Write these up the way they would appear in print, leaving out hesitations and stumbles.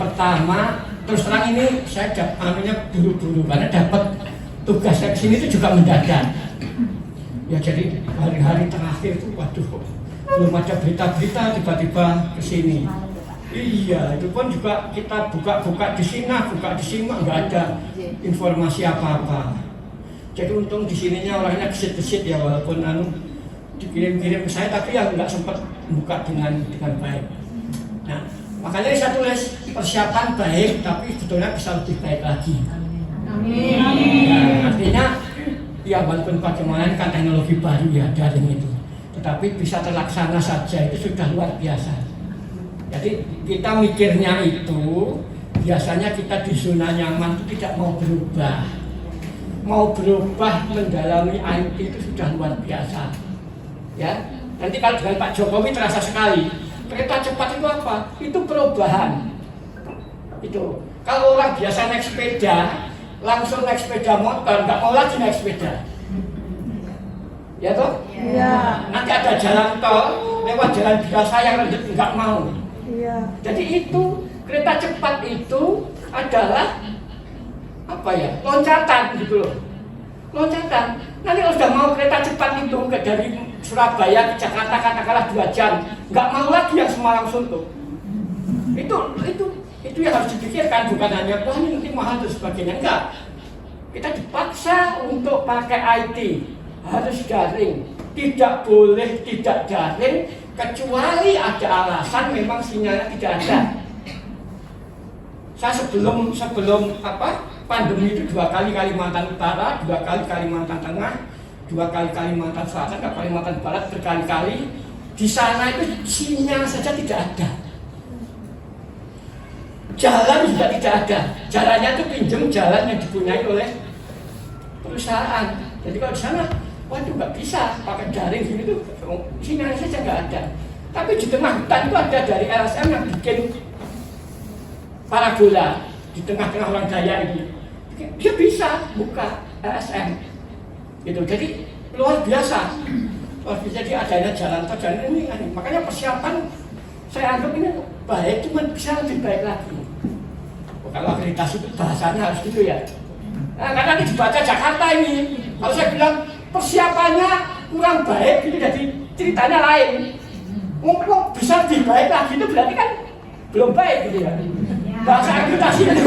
pertama terus terang ini saya buru-buru karena dapat tugas saya kesini itu juga mendadak. Ya jadi hari-hari terakhir itu waduh belum ada berita-berita tiba-tiba kesini. Iya itu pun juga kita buka-buka di sini, buka di sini nggak ada informasi apa-apa. Jadi untung di sininya orangnya gesit-gesit ya walaupun dikirim-kirim ke saya tapi yang nggak sempat buka dengan baik. Nah makanya saya tulis persiapan baik tapi sebetulnya bisa lebih baik lagi. Amin. Nah, artinya ya walaupun bagaimana kan teknologi baru ya daring itu, tetapi bisa terlaksana saja itu sudah luar biasa. Jadi kita mikirnya itu biasanya kita di zona nyaman itu tidak mau berubah mendalami IT itu sudah luar biasa. Ya nanti kalau dengan Pak Jokowi terasa sekali. Kereta cepat itu apa? Itu perubahan. Itu kalau orang biasa naik sepeda, langsung naik sepeda motor, nggak mau lagi naik sepeda. Ya toh? Iya. Nanti ada jalan tol, lewat jalan biasa yang rendah nggak mau. Iya. Jadi itu kereta cepat itu adalah apa ya? Loncatan gitu loh. Loncatan. Nanti kalau sudah mau kereta cepat itu dari Surabaya ke Jakarta katakanlah 2 jam, nggak mau lagi yang Semarang Suntuk. Itu yang harus dipikirkan, bukan hanya wah ini nanti mahal dan sebagainya. Enggak. Kita dipaksa untuk pakai IT, harus daring. Tidak boleh tidak daring kecuali ada alasan memang sinyalnya tidak ada. Saya sebelum pandemi itu 2 kali Kalimantan Utara, 2 kali Kalimantan Tengah, 2 kali Kalimantan Selatan, ke Kalimantan Barat berkali-kali. Di sana itu sinyal saja tidak ada. Jalan juga tidak ada. Jalannya itu pinjam jalan yang dipunyai oleh perusahaan. Jadi kalau di sana, waduh nggak bisa pakai daring gini tuh, sinyal saja nggak ada. Tapi di tengah hutan itu ada dari LSM yang bikin parabola di tengah-tengah orang Daya ini. Dia bisa buka LSM. Gitu. Jadi luar biasa. Jadi adanya jalan tol ini. Makanya persiapan saya anggap ini baik, cuma bisa lebih baik lagi. Kalau akreditasi itu bahasanya harus gitu ya. Nah, karena ini dibaca Jakarta ini. Kalau saya bilang persiapannya kurang baik, itu jadi ceritanya lain. Ngomong bisa lebih baik lagi itu berarti kan belum baik gitu ya. Bahasa akreditasi itu.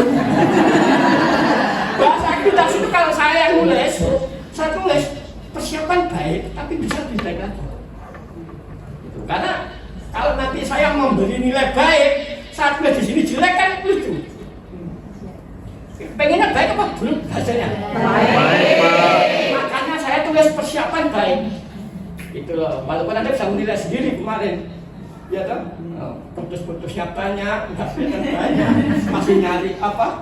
Bahasa akreditasi itu kalau saya yang nulis, saya tulis persiapan baik, tapi bisa lebih baik lagi. Gitu. Karena kalau nanti saya memberi nilai baik, saat di sini jelek kan lucu. Pengennya baik apa belum hasilnya? Baik. Makanya saya tulis persiapan baik. Itu loh. Walaupun Anda bisa menilai sendiri kemarin, ya kan? Putus-putusnya banyak, nggak banyak, masih nyari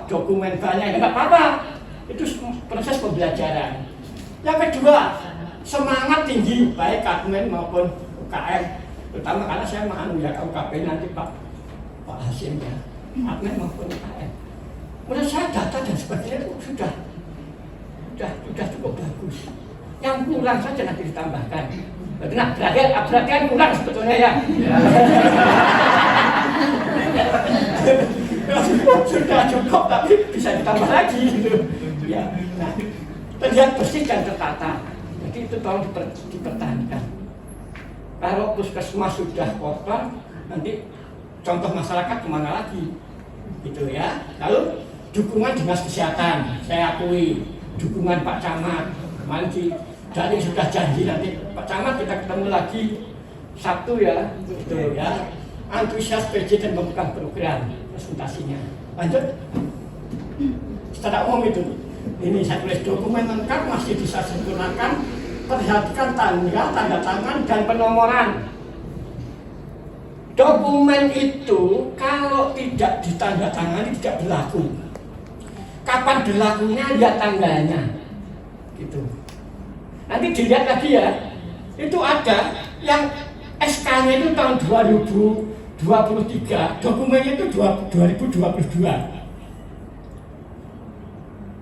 dokumen banyak, nggak apa-apa. Itu proses pembelajaran. Yang kedua, semangat tinggi baik admin maupun UKM. Terutama karena saya UKP nanti Pak Hasim ya, admin maupun UKM. Menurut saya data dan sebagainya itu sudah cukup bagus. Yang kurang saja nanti ditambahkan. Nah, berarti kan kurang sebetulnya ya. Sudah cukup tapi bisa ditambah lagi gitu. Ya. Nah, terlihat bersih dan tertata. Jadi itu tolong dipertahankan. Kalau puskesmas sudah kotor, nanti contoh masyarakat kemana lagi? Gitu ya. Lalu dukungan dinas kesehatan, saya akui. Dukungan Pak Camat, kemarin dari sudah janji nanti Pak Camat kita ketemu lagi Sabtu ya, gitu ya. Antusias PJ dan membuka program presentasinya. Lanjut. Secara umum itu, ini saya tulis dokumen lengkap masih bisa sempurnakan. Perhatikan tanda tangan dan penomoran. Dokumen itu kalau tidak ditandatangani tidak berlaku. Kapan berlakunya lihat tanggalnya, gitu. Nanti dilihat lagi ya. Itu ada yang SK-nya itu tahun 2023, dokumennya itu 2022,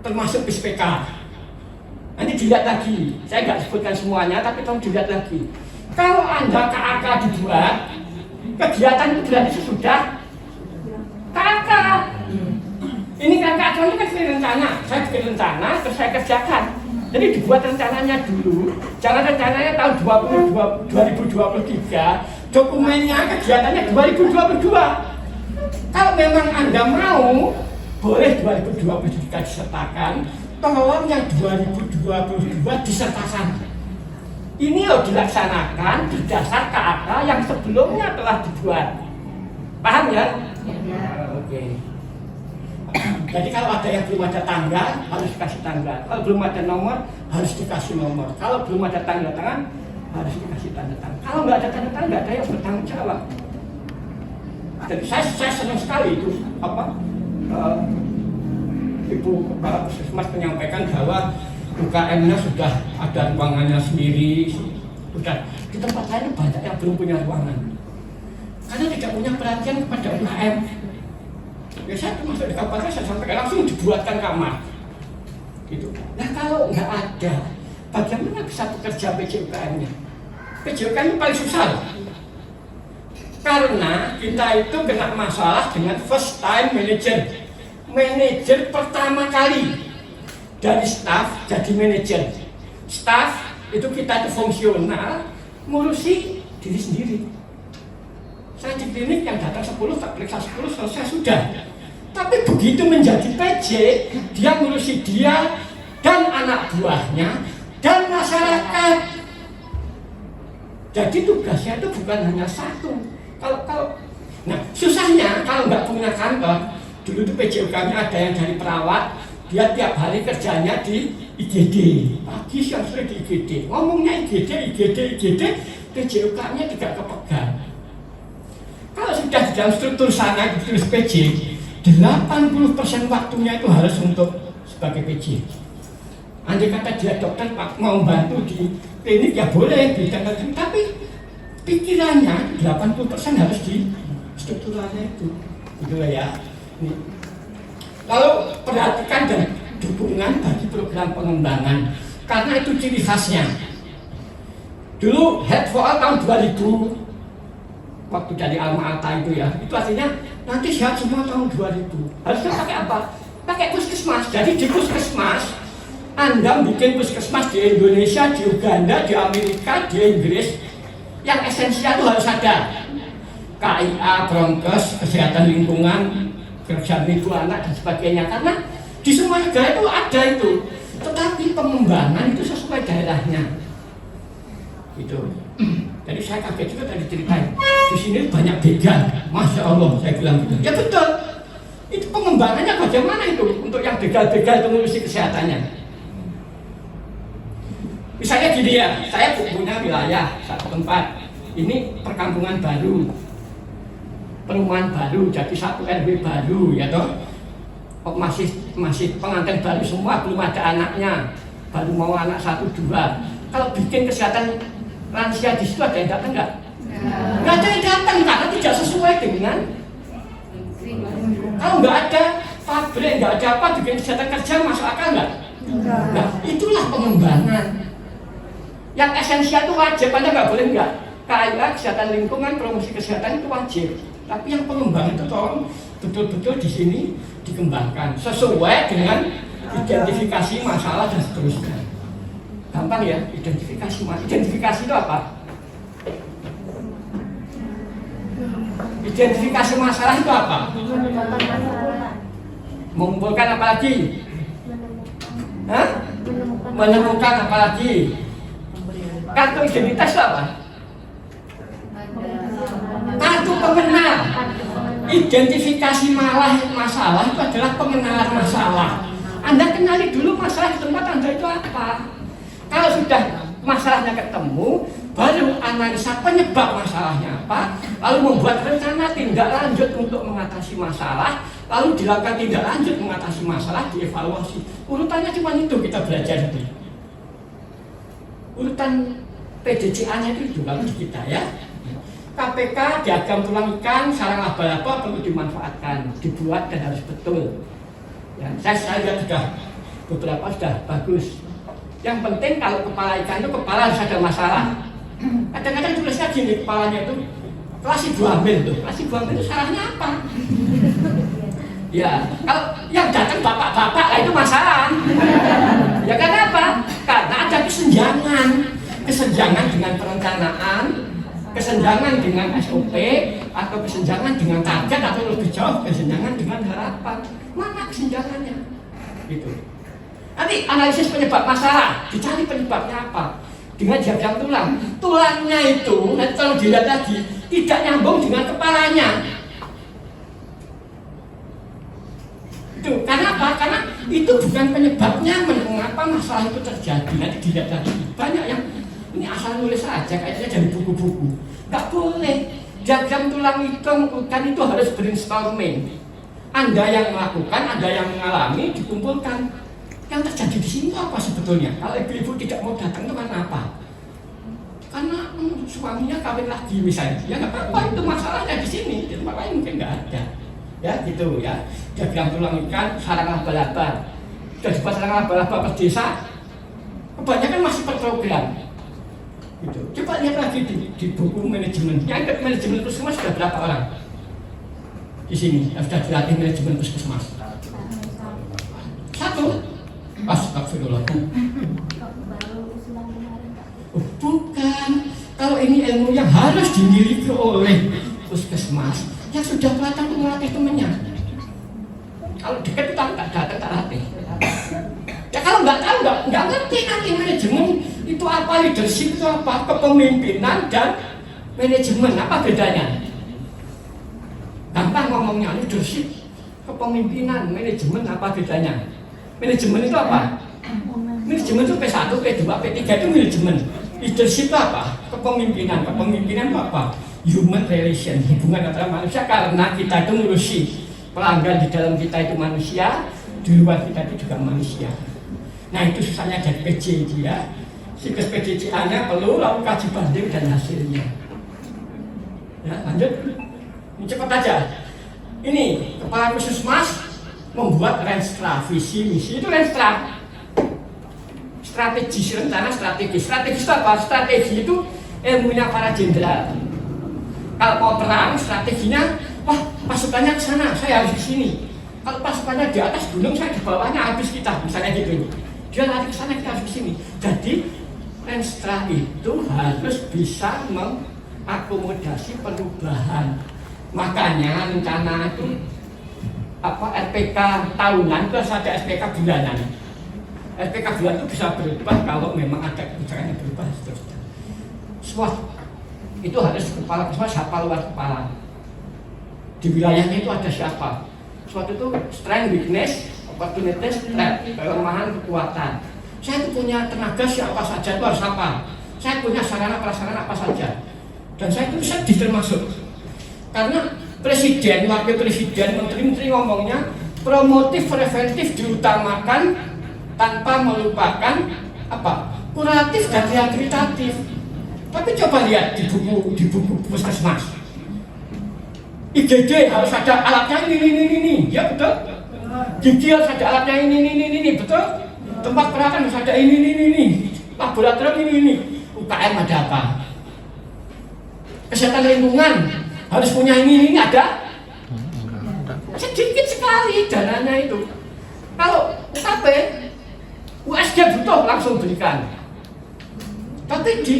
termasuk SPK. Nanti dilihat lagi. Saya nggak sebutkan semuanya, tapi tolong dilihat lagi. Kalau Anda KAK dibuat, kegiatan itu berarti sudah KAK. yang kacau itu kan rencana. Saya bikin rencana, terus saya kerjakan. Jadi dibuat rencananya dulu. Jangan rencananya tahun 2023, dokumennya kegiatannya 2022. Kalau memang Anda mau, boleh 2023 disertakan. Tolong yang 2022 disertakan. Ini loh dilaksanakan berdasar KAK yang sebelumnya telah dibuat. Paham ya? Oke. Jadi kalau ada yang belum ada tanggal, harus dikasih tanggal. Kalau belum ada nomor, harus dikasih nomor. Kalau belum ada tanda tangan, harus dikasih tanda tangan. Kalau nggak ada tanda tangan, nggak ada yang bertanggung jawab. Jadi saya senang sekali itu Ibu Kepala Puskesmas menyampaikan bahwa UKM-nya sudah ada ruangannya sendiri. Sudah di tempat lain banyak yang belum punya ruangan karena tidak punya perhatian kepada UKM. Ya saya termasuk di kabupaten, saya sampaikan langsung dibuatkan kamar. Gitu. Nah kalau nggak ada, bagaimana bisa bekerja PJUKM-nya? PJUKM itu paling susah. Karena kita itu kena masalah dengan first time manager. Manajer pertama kali dari staff jadi manajer. Staff itu kita itu fungsional, ngurusi diri sendiri. Saya di klinik yang datang 10, tak periksa 10, selesai sudah. Tapi begitu menjadi PJ, dia ngurusi dia dan anak buahnya dan masyarakat. Jadi tugasnya itu bukan hanya satu. Nah susahnya kalau nggak punya kantor, dulu itu PJUK-nya ada yang dari perawat, dia tiap hari kerjanya di IGD, pagi siang sore di IGD, ngomongnya IGD, PJUK-nya tidak kepegang. Kalau sudah di dalam struktur sana ditulis PJ, 80% waktunya itu harus untuk sebagai PJ. Andai kata dia dokter mau bantu di klinik ya boleh, tapi pikirannya 80% harus di strukturalnya itu, gitu ya. Lalu perhatikan dan dukungan bagi program pengembangan, karena itu ciri khasnya. Dulu Head for All tahun 2000, waktu dari Alma Ata itu ya, itu artinya nanti sehat semua tahun 2000. Harusnya pakai apa? Pakai puskesmas. Jadi di puskesmas, Anda bikin puskesmas di Indonesia, di Uganda, di Amerika, di Inggris, yang esensial itu harus ada. KIA, Bronkes, kesehatan lingkungan, kerjaan ibu anak dan sebagainya, karena di semua negara itu ada itu, tetapi pengembangan itu sesuai daerahnya gitu. Jadi saya kaget juga tadi ceritain di sini banyak begal, masya Allah, saya bilang gitu. Ya betul, itu pengembangannya bagaimana itu untuk yang begal-begal itu ngurusi kesehatannya. Misalnya gini ya, saya punya wilayah satu tempat, ini perkampungan baru, perumahan baru, jadi satu RW baru ya toh, masih pengantin baru semua, belum ada anaknya, baru mau anak 1, 2. Kalau bikin kesehatan lansia di situ ada yang datang nggak? Nggak ada yang datang karena tidak sesuai dengan. Kalau nggak ada pabrik, nggak ada apa, bikin kesehatan kerja masuk akal nggak? Nah itulah pengembangan. Yang esensial itu wajib, Anda nggak boleh nggak. KIA, kesehatan lingkungan, promosi kesehatan itu wajib. Tapi yang pengembangan itu tolong betul-betul di sini dikembangkan sesuai dengan identifikasi masalah dan seterusnya. Gampang ya, identifikasi masalah. Identifikasi itu apa? Identifikasi masalah itu apa? Mengumpulkan apa lagi? Hah? Menemukan apa lagi? Kartu identitas itu apa? Kartu pengenal. Identifikasi masalah itu adalah pengenalan masalah. Anda kenali dulu masalah di tempat Anda itu apa. Kalau sudah masalahnya ketemu, baru analisa penyebab masalahnya apa, lalu membuat rencana tindak lanjut untuk mengatasi masalah, lalu dilakukan tindak lanjut mengatasi masalah, dievaluasi. Urutannya cuma itu kita belajar itu. Urutan PDCA-nya itu juga di kita ya. KPK, diagram tulang ikan, sarang laba-laba perlu dimanfaatkan, dibuat dan harus betul. Ya, saya lihat sudah beberapa sudah bagus. Yang penting kalau kepala ikan itu kepala harus ada masalah. Kadang-kadang tulisnya gini kepalanya itu kelas ibu hamil tuh. Kelas ibu hamil itu salahnya apa? Ya, kalau yang datang bapak-bapak, lah itu masalah. Ya karena apa? Karena ada kesenjangan dengan perencanaan, kesenjangan dengan SOP, atau kesenjangan dengan target, atau lebih jauh kesenjangan dengan harapan. Mana kesenjangannya? Gitu. Nanti analisis penyebab masalah, dicari penyebabnya apa? Dengan diagram tulang. Tulangnya itu, nanti kalau dilihat lagi, tidak nyambung dengan kepalanya. Itu karena apa? Karena itu bukan penyebabnya mengapa masalah itu terjadi. Nanti dilihat lagi. Banyak yang ini asal nulis saja, kayaknya dari buku-buku. Nggak boleh. Diagram tulang itu kan itu harus brainstorming. Anda yang melakukan, Anda yang mengalami, dikumpulkan. Yang terjadi di sini apa sebetulnya? Kalau ibu-ibu tidak mau datang itu karena apa? Karena suaminya kawin lagi misalnya. Ya nggak apa-apa, itu masalahnya di sini. Di tempat lain mungkin nggak ada. Ya gitu ya. Diagram tulang ikan, sarang laba-laba. Sudah dibuat sarang laba-laba per desa. Kebanyakan masih per program. Gitu. Coba lihat lagi di buku manajemen. Yang ikut manajemen puskesmas sudah berapa orang? Di sini yang sudah dilatih manajemen puskesmas. Satu. Astagfirullah. Oh, bukan. Kalau ini ilmu yang harus dimiliki oleh puskesmas yang sudah kelihatan melatih temannya. Kalau dekat kita nggak datang tak latih. Ya kalau nggak tahu nggak ngerti nanti manajemen itu apa, leadership itu apa, kepemimpinan dan manajemen apa bedanya? Gampang ngomongnya, leadership, kepemimpinan, manajemen apa bedanya? Manajemen itu apa? Manajemen itu P1, P2, P3 itu manajemen. Leadership itu apa? Kepemimpinan. Kepemimpinan itu apa? Human relation, hubungan antara manusia, karena kita itu ngurusi pelanggan di dalam kita itu manusia, di luar kita itu juga manusia. Nah itu susahnya dari PJ dia. Siklus PJCA-nya perlu lalu kaji banding dan hasilnya. Ya lanjut. Ini cepat aja. Ini kepala puskesmas membuat renstra, visi misi itu renstra. Strategi rencana strategis. Strategis itu apa? Strategi itu ilmunya para jenderal. Kalau mau perang strateginya, wah pasukannya ke sana, saya harus ke sini. Kalau pasukannya di atas gunung, saya di bawahnya, habis kita, misalnya gitu. Dia lari ke sana, kita harus ke sini. Jadi renstra itu harus bisa mengakomodasi perubahan. Makanya rencana itu RPK tahunan itu ada SPK bulanan. SPK bulanan itu bisa berubah kalau memang ada kebijakan yang berubah seterusnya. SWOT itu harus kepala puskesmas siapa luar kepala. Di wilayahnya itu ada siapa. SWOT itu strength, weakness, opportunities, threat, kelemahan, kekuatan. Saya itu punya tenaga siapa saja itu harus apa. Saya punya sarana prasarana apa saja. Dan saya itu sedih termasuk. Karena presiden, wakil presiden, menteri-menteri ngomongnya promotif, preventif diutamakan tanpa melupakan apa? Kuratif dan rehabilitatif. Tapi coba lihat di buku puskesmas. IGD harus ada alatnya ini, ya betul? Gigi harus ada alatnya ini, betul? Tempat perawatan harus ada ini. Laboratorium ini. UKM ada apa? Kesehatan lingkungan harus punya ini ada sedikit sekali dananya itu. Kalau UKP, USG butuh langsung berikan. Tapi di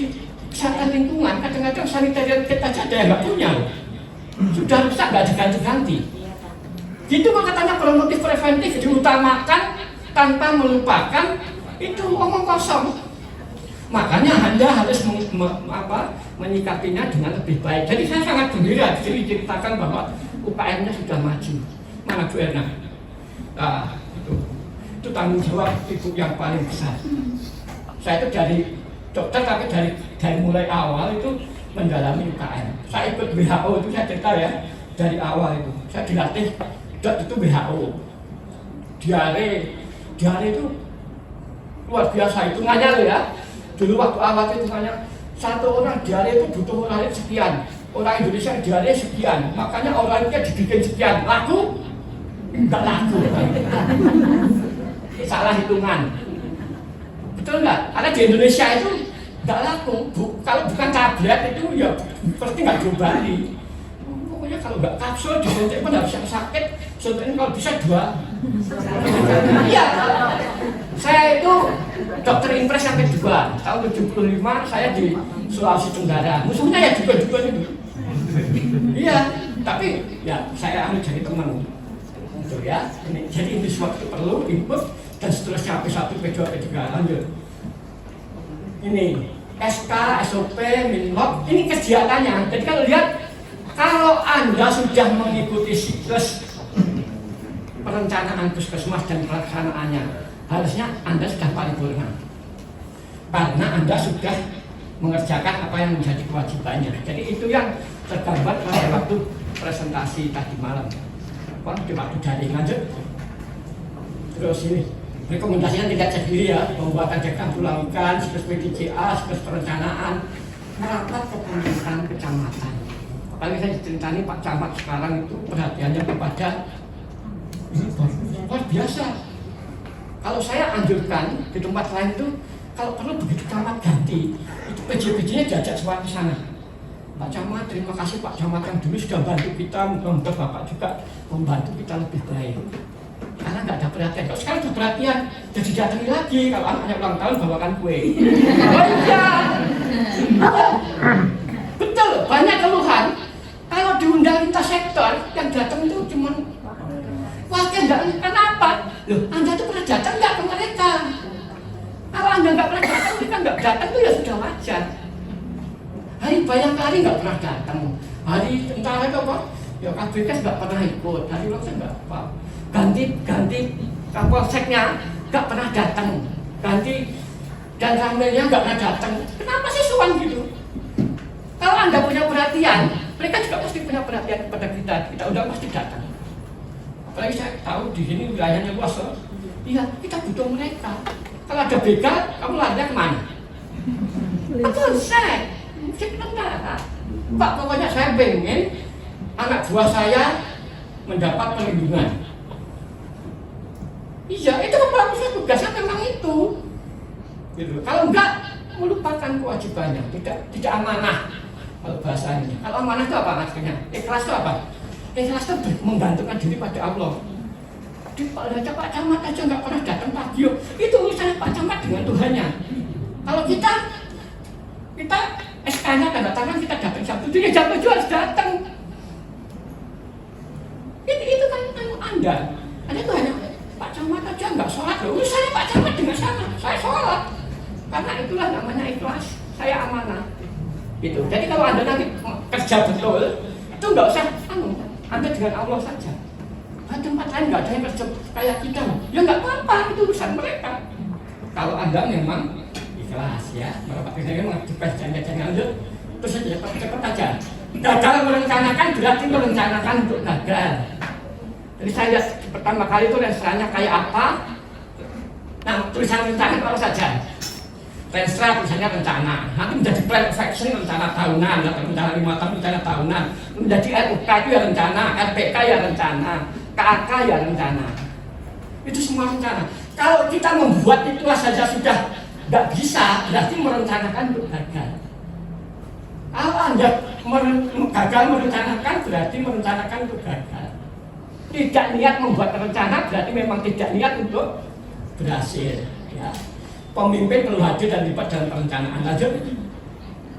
kesehatan lingkungan kadang-kadang sanitarian kita saja ada yang nggak punya loh. Sudah rusak nggak diganti-ganti. Gitu makanya promotif preventif diutamakan tanpa melupakan, itu omong kosong. Makanya Anda harus menyikapinya dengan lebih baik. Jadi saya sangat gembira di sini diceritakan bahwa UKM-nya sudah maju. Mana Bu Erna? Nah, itu tanggung jawab ibu yang paling besar. Saya itu dari dokter, tapi dari mulai awal itu mendalami UKM. Saya ikut WHO itu saya cerita ya, dari awal itu. Saya dilatih, dok itu WHO. Diare itu luar biasa hitungannya loh ya. Dulu waktu awal itu hitungannya, satu orang diare itu butuh orang sekian. Orang Indonesia diare sekian, makanya orangnya dibikin sekian. Laku? Enggak laku. Salah hitungan. Betul nggak? Karena di Indonesia itu nggak laku. Kalau bukan tablet itu ya pasti nggak diobati. Pokoknya kalau nggak kapsul disuntik pun harus yang sakit, suntiknya kalau bisa 2. Iya, saya itu dokter impres yang kedua tahun 75, saya di Sulawesi Tenggara, musuhnya ya juga itu. Iya, tapi ya saya ambil jadi teman. Gitu ya, ini, jadi ini suatu perlu input dan seterusnya P1, P2, P3 lanjut. Ini SK, SOP, Minlog, ini kegiatannya. Jadi kalau lihat, kalau Anda sudah mengikuti siklus perencanaan puskesmas dan pelaksanaannya, harusnya Anda sudah paripurna. Karena Anda sudah mengerjakan apa yang menjadi kewajibannya. Jadi itu yang tergambar pada waktu presentasi tadi malam. Di waktu daring lanjut. Terus ini rekomendasinya tidak sendiri ya, pembuatan dekam pulau ikan, siklus PDCA, siklus perencanaan, merapat ke pemerintahan kecamatan. Apalagi saya ceritani Pak Camat sekarang itu perhatiannya kepada ini luar biasa. Kalau saya anjurkan di tempat lain itu, kalau perlu begitu camat ganti, itu PJ-PJ-nya diajak semua ke sana. Pak Camat, terima kasih Pak Camat yang dulu sudah bantu kita, mudah-mudahan Bapak juga membantu kita lebih baik. Karena nggak ada perhatian. Kalau sekarang ada perhatian, jadi datangi lagi. Kalau anaknya ulang tahun bawakan kue. Oh iya, betul. Banyak keluhan. Kalau diundang lintas sektor, yang datang itu cuma wakil nggak. Kenapa? Loh, Anda tuh pernah datang nggak ke mereka? Kalau Anda nggak pernah datang, mereka nggak datang itu ya sudah wajar. Hari Bayangkari nggak pernah datang. Hari tentara itu apa? Ya KBK nggak pernah ikut. Hari ulang tahun nggak apa. Ganti kapolseknya nggak pernah datang, ganti dan ramilnya nggak pernah datang. Kenapa sih suan gitu? Kalau Anda punya perhatian, mereka juga pasti punya perhatian kepada kita. Kita udah pasti datang. Apalagi saya tahu di sini wilayahnya luas loh. Iya, kita butuh mereka. Kalau ada begal, kamu larinya kemana? Betul, saya tentara. Pak, pokoknya saya pengen anak buah saya mendapat perlindungan. Iya, itu kepala pusat tugasnya memang itu. Gitu. Kalau enggak, melupakan kewajibannya, tidak amanah. Kalau bahasanya, kalau amanah itu apa maksudnya? Ikhlas itu apa? Ikhlas itu menggantungkan diri pada Allah. Di Pak Camat aja nggak pernah datang pagi, itu urusan Pak Camat dengan Tuhannya. Kalau kita SK-nya tanda tangan, kita datang jam 7, ya jam 7 harus datang. Itu kan Anda itu hanya Pak Camat aja nggak sholat loh. Urusannya Pak Camat dengan saya sholat. Karena itulah namanya ikhlas. Saya amanah. Gitu. Jadi kalau Anda nanti kerja betul, itu nggak usah Anda dengan Allah saja. Di tempat lain nggak ada yang kerja kayak kita. Ya nggak apa-apa, itu urusan mereka. Kalau Anda memang ikhlas ya, Bapak saya mengajukan jangan lanjut. Terus saja cepat aja. Gagal merencanakan berarti merencanakan untuk gagal. Jadi saya lihat pertama kali itu Renstra-nya kayak apa. Nah, tulisan rencana apa saja. Renstra tulisannya rencana. Nanti menjadi plan of action rencana tahunan, rencana 5 tahun, rencana tahunan. Menjadi RUK itu ya rencana, RPK ya rencana, KAK ya rencana. Itu semua rencana. Kalau kita membuat itulah saja sudah nggak bisa, berarti merencanakan untuk gagal. Kalau Anda gagal merencanakan, berarti merencanakan untuk gagal. Tidak niat membuat rencana berarti memang tidak niat untuk berhasil. Ya. Pemimpin perlu hadir dan terlibat dalam perencanaan. Lanjut,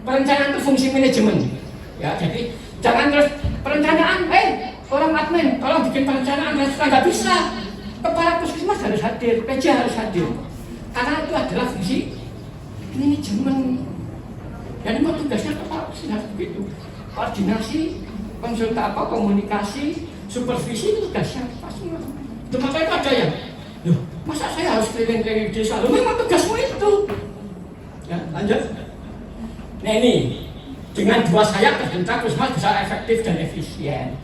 perencanaan itu fungsi manajemen. Ya, jadi jangan terus perencanaan, orang admin, tolong bikin perencanaan dan suka nggak bisa. Kepala puskesmas harus hadir, PJ harus hadir. Karena itu adalah fungsi manajemen. Dan memang tugasnya kepala puskesmas begitu. Koordinasi, komunikasi, supervisi itu tugasnya semua. Itu makanya ada yang, loh, masa saya harus keliling-keliling desa? Loh, memang tugasmu itu. Ya, lanjut. Nah ini, dengan 2 sayap terbentuk puskesmas bisa efektif dan efisien.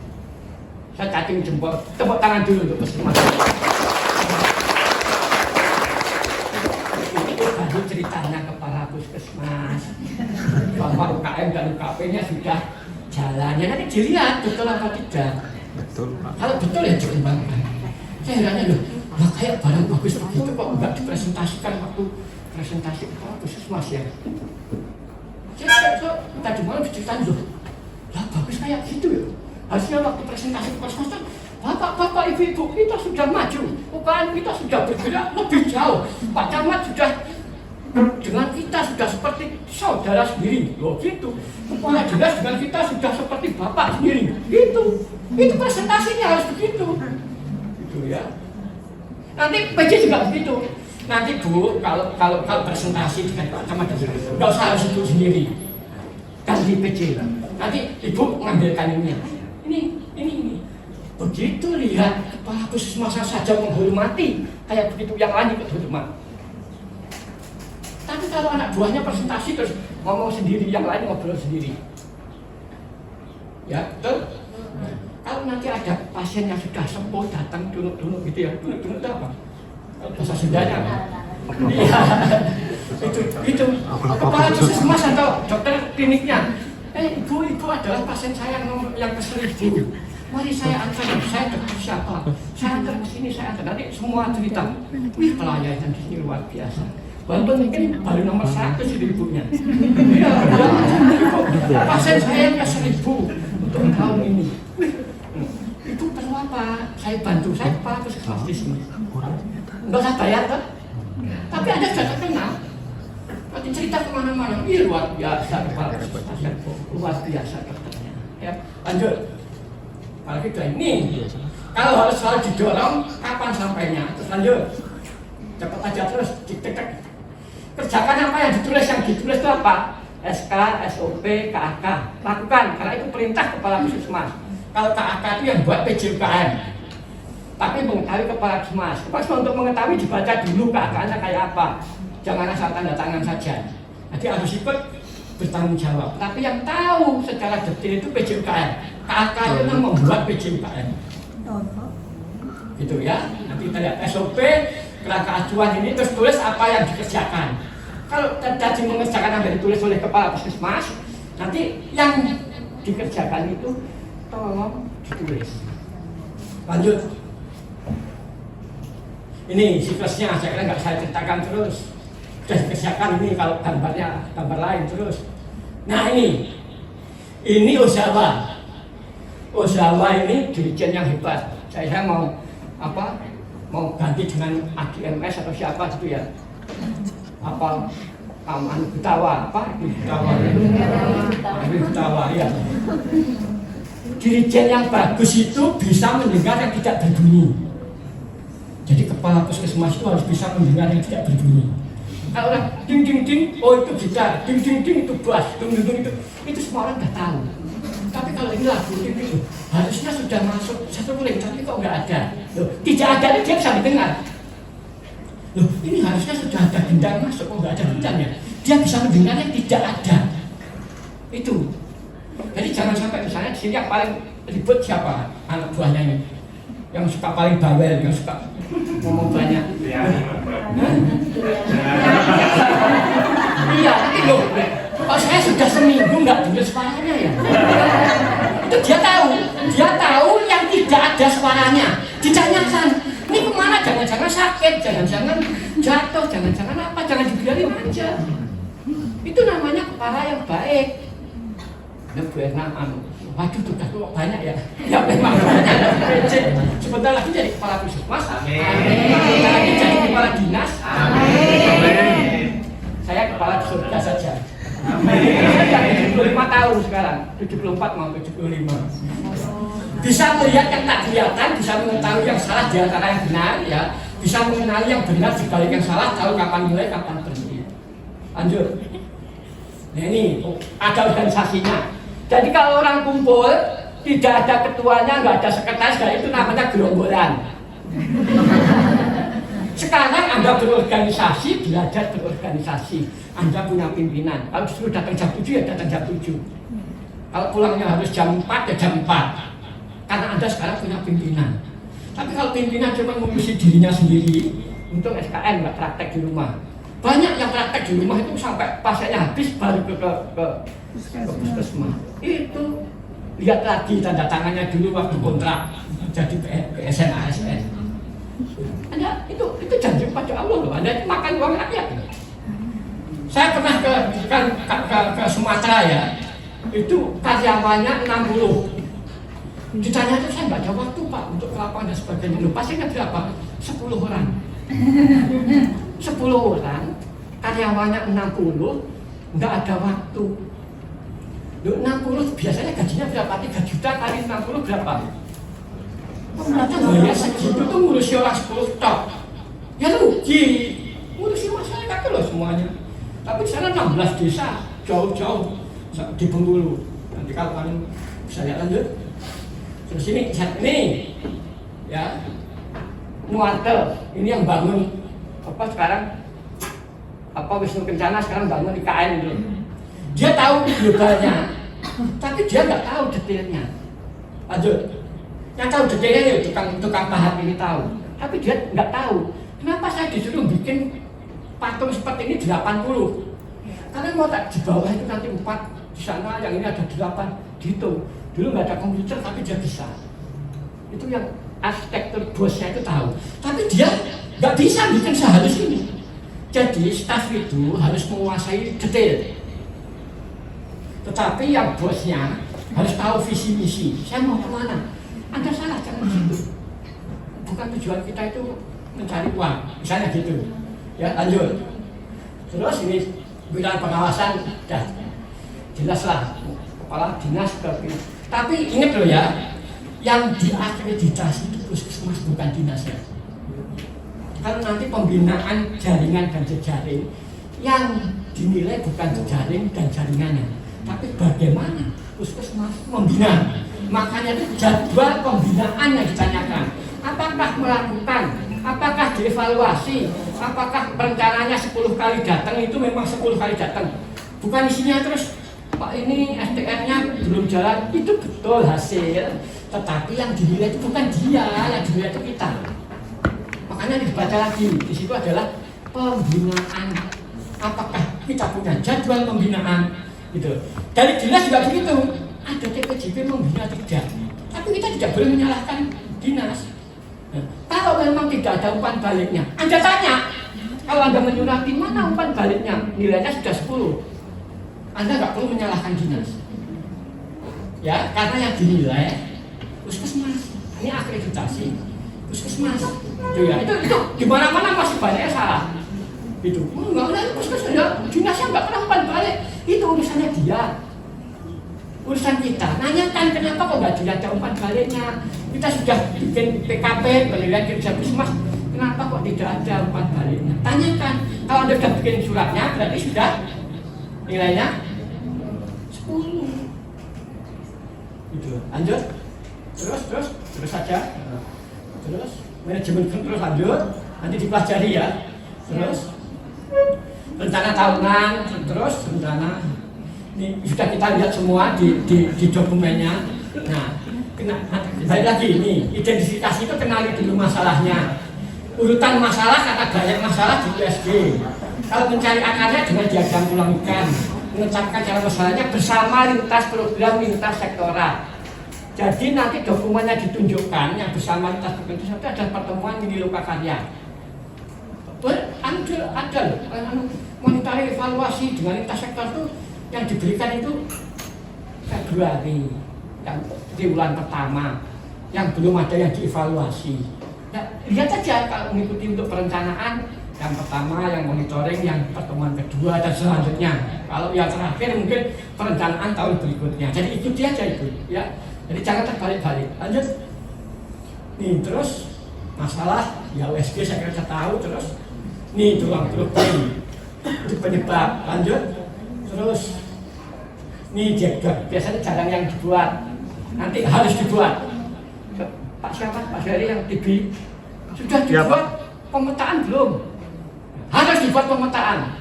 Saya cacing jempol, tepuk tangan dulu untuk puskesmas. Itu baru ceritanya kepala puskesmas. Bahwa UKM dan UKP-nya sudah jalannya, nanti dilihat betul apa tidak. Betul, Pak. Kalau betul ya dikembangkan. Saya herannya loh, kayak barang bagus begitu kok nggak dipresentasikan waktu presentasi kepala puskesmas ya. Saya tadi malam diceritain loh, lah bagus kayak gitu ya. Harusnya waktu presentasi puskesmas, bapak, ibu kita sudah maju, UKM kita sudah bergerak lebih jauh. Pak Camat sudah dengan kita sudah seperti saudara sendiri, loh gitu. Kepala dinas dengan kita sudah seperti bapak sendiri, gitu. Itu presentasinya harus begitu, gitu ya. Nanti PJ juga begitu. Nanti Bu, kalau presentasi dengan Pak Camat, nggak usah harus ibu sendiri, ganti PJ. Nanti ibu mengambilkan ini. Begitu lihat kepala puskesmas saja menghormati, kayak begitu yang lain ikut hormat. Tapi kalau anak buahnya presentasi terus ngomong sendiri, yang lain ngobrol sendiri, ya betul. Kalau nanti ada pasien yang sudah sembuh datang duduk gitu ya, duduk itu apa? Bahasa Sundanya. Iya, itu kepala puskesmas atau dokter kliniknya. Ibu adalah pasien saya yang ke-1000. Mari saya antar, saya dokter siapa? Saya antar ke sini, saya antar. Nanti semua cerita. Wih, pelayanan di sini luar biasa. Walaupun mungkin baru nomor 100 itu ibunya. Iya, pasien saya yang ke-1000 untuk tahun ini. Itu perlu apa? Saya bantu, saya kepala puskesmas di sini. Enggak usah bayar kan? Tapi Anda sudah terkenal. Nanti cerita kemana-mana, luar biasa kepala puskesmas, luar biasa dokternya. Ya, lanjut. Kalau kita ini, kalau harus selalu didorong, kapan sampainya? Terus lanjut, cepat aja terus, cek. Kerjakan apa yang ditulis itu apa? SK, SOP, KAK, lakukan, karena itu perintah kepala puskesmas. Kalau KAK itu yang buat PJKM, tapi mengetahui kepala puskesmas. Kepala puskesmas untuk mengetahui dibaca dulu KAK-nya kayak apa. Jangan asal tanda tangan saja. Nanti harus ikut bertanggung jawab. Tapi yang tahu secara detail itu PJKM. KAK itu yang membuat PJKM. Gitu ya. Nanti kita lihat SOP, kerangka acuan ini terus tulis apa yang dikerjakan. Kalau tadi mengerjakan yang ditulis oleh kepala puskesmas, nanti yang dikerjakan itu tolong ditulis. Lanjut. Ini siklusnya, saya kira nggak saya ceritakan terus. Sudah dikerjakan ini kalau gambar lain terus. Nah ini Ozawa. Ozawa ini dirjen yang hebat. Saya mau ganti dengan ADMS atau siapa gitu ya. Gutawa ya. Dirjen yang bagus itu bisa mendengar yang tidak berbunyi. Jadi kepala puskesmas itu harus bisa mendengar yang tidak berbunyi. Kalau orang ding ding ding, oh itu gitar, ding ding ding itu bass, ding ding ding itu semua orang sudah tahu. Tapi kalau ini lagu itu harusnya sudah masuk satu link, tapi kok nggak ada. Loh, tidak ada dia bisa didengar. Loh, ini harusnya sudah ada gendang masuk, kok nggak ada gendangnya. Dia bisa mendengarnya tidak ada. Itu. Jadi jangan sampai misalnya di sini yang paling ribut siapa? Anak buahnya ini. Yang suka paling bawel, yang suka ngomong banyak. Iya, tapi loh, kalau saya sudah seminggu nggak dengar suaranya ya. Itu dia tahu yang tidak ada suaranya. Ditanyakan, ini kemana? Jangan-jangan sakit, jangan-jangan jatuh, jangan-jangan apa, jangan dibiarin aja. Itu namanya kepala yang baik. Nah, Bu Erna, waduh tugas kok banyak ya. Ya memang banyak. Sebentar lagi jadi kepala puskesmas. Amin. Sebentar lagi jadi kepala dinas. Amin. Saya kepala surga saja. Amin. Saya 75 tahun sekarang. 74 mau 75. Bisa melihat yang tak kelihatan, bisa mengetahui yang salah di antara yang benar ya. Bisa mengenali yang benar di balik yang salah, tahu kapan mulai, kapan berhenti. Lanjut. Nah ini ada organisasinya. Jadi kalau orang kumpul, tidak ada ketuanya, nggak ada sekretaris, itu namanya gerombolan. Sekarang Anda berorganisasi, belajar berorganisasi. Anda punya pimpinan. Kalau disuruh datang jam 7 ya datang jam 7. Kalau pulangnya harus jam 4 ya jam 4. Karena Anda sekarang punya pimpinan. Tapi kalau pimpinan cuma mengurusi dirinya sendiri, untung SKN nggak praktek di rumah. Banyak yang praktek di rumah itu sampai pasiennya habis baru ke puskesmas. Itu lihat lagi tanda tangannya dulu waktu kontrak jadi PSN ASN. Anda itu janji pada Allah loh. Anda makan uang rakyat. Saya pernah ke Sumatera ya. Itu karyawannya 60. Ditanya itu saya nggak ada waktu Pak untuk ke lapangan dan sebagainya. Loh, pasiennya berapa? 10 orang. 10 orang, karyawannya 60, nggak ada waktu. Loh, 60 biasanya gajinya berapa? 3 juta kali 60 berapa? Ternyata bayar segitu tuh ngurusi orang 10 tok. Ya rugi, ngurusi masyarakat itu loh semuanya. Tapi di sana 16 desa, jauh-jauh di Bengkulu. Nanti kalau kalian bisa lihat lanjut. Terus ini, ya, Muartel, ini yang bangun apa sekarang? Apa Wisnu Kencana sekarang bangun IKN itu. Dia tahu globalnya, tapi dia nggak tahu detailnya. Lanjut, yang tahu detailnya ya tukang pahat ini tahu, tapi dia nggak tahu. Kenapa saya disuruh bikin patung seperti ini 80? Karena mau tak di bawah itu nanti 4, di sana yang ini ada 8 gitu. Dulu nggak ada komputer tapi dia bisa. Itu yang arsitektur bosnya itu tahu. Tapi dia nggak bisa bikin sehalus ini. Jadi staf itu harus menguasai detail. Tetapi yang bosnya harus tahu visi misi. Saya mau kemana? Anda salah, jangan gitu. Bukan tujuan kita itu mencari uang, misalnya gitu. Ya lanjut. Terus ini bidang pengawasan, dah jelaslah kepala dinas seperti. Tapi ingat loh ya, yang diakreditasi itu puskesmas bukan dinas ya. Kalau nanti pembinaan jaringan dan jejaring yang dinilai bukan jejaring dan jaringannya, tapi bagaimana puskesmas membina. Makanya itu jadwal pembinaan yang ditanyakan. Apakah melakukan, apakah dievaluasi, apakah rencananya 10 kali datang itu memang 10 kali datang. Bukan isinya terus Pak ini SDM-nya belum jalan, itu betul hasil. Tetapi yang dinilai itu bukan dia, yang dinilai itu kita. Makanya dibaca lagi, di situ adalah pembinaan. Apakah kita punya jadwal pembinaan? Gitu. Dari dinas juga begitu. Ada TPJP membina tidak, tapi kita tidak boleh menyalahkan dinas. Nah, kalau memang tidak ada umpan baliknya, Anda tanya. Kalau Anda menyurati mana umpan baliknya, nilainya sudah 10. Anda nggak perlu menyalahkan dinas. Ya, karena yang dinilai puskesmas. Ini akreditasi puskesmas. Itu ya, itu di mana-mana masih banyak salah. Itu enggak ada puskesmas ya, dinasnya nggak pernah umpan balik. Itu urusannya dia. Urusan kita, nanyakan kenapa kok nggak dilihat umpan baliknya. Kita sudah bikin PKP, penilaian kinerja puskesmas, kenapa kok tidak ada umpan baliknya? Tanyakan. Kalau Anda sudah bikin suratnya, berarti sudah nilainya 10. Gitu. Lanjut. Terus saja. Terus manajemen terus lanjut. Nanti dipelajari ya. Terus rencana tahunan, terus rencana. Ini sudah kita lihat semua di dokumennya. Nah, balik lagi ini identifikasi itu kenali dulu masalahnya. Urutan masalah kata banyak masalah di USG. Kalau mencari akarnya dengan diagram tulang ikan, mengucapkan cara masalahnya bersama lintas program lintas sektoral. Jadi nanti dokumennya ditunjukkan yang bersama lintas program itu ada pertemuan mini lokakarya. Ada monitoring evaluasi dengan lintas sektor itu yang diberikan itu Februari, yang di bulan pertama, yang belum ada yang dievaluasi. Nah, lihat aja kalau mengikuti untuk perencanaan yang pertama, yang monitoring, yang pertemuan kedua dan selanjutnya. Kalau yang terakhir mungkin perencanaan tahun berikutnya. Jadi ikuti aja itu, ya. Jadi jangan terbalik-balik. Lanjut. Nih terus masalah ya USG saya kira tahu terus. Nih tulang protein itu penyebab. Lanjut. Terus nih jackdot, biasanya jarang yang dibuat, nanti harus dibuat. Pak siapa? Pak Ferry yang TB sudah dibuat pemetaan belum? Harus dibuat pemetaan.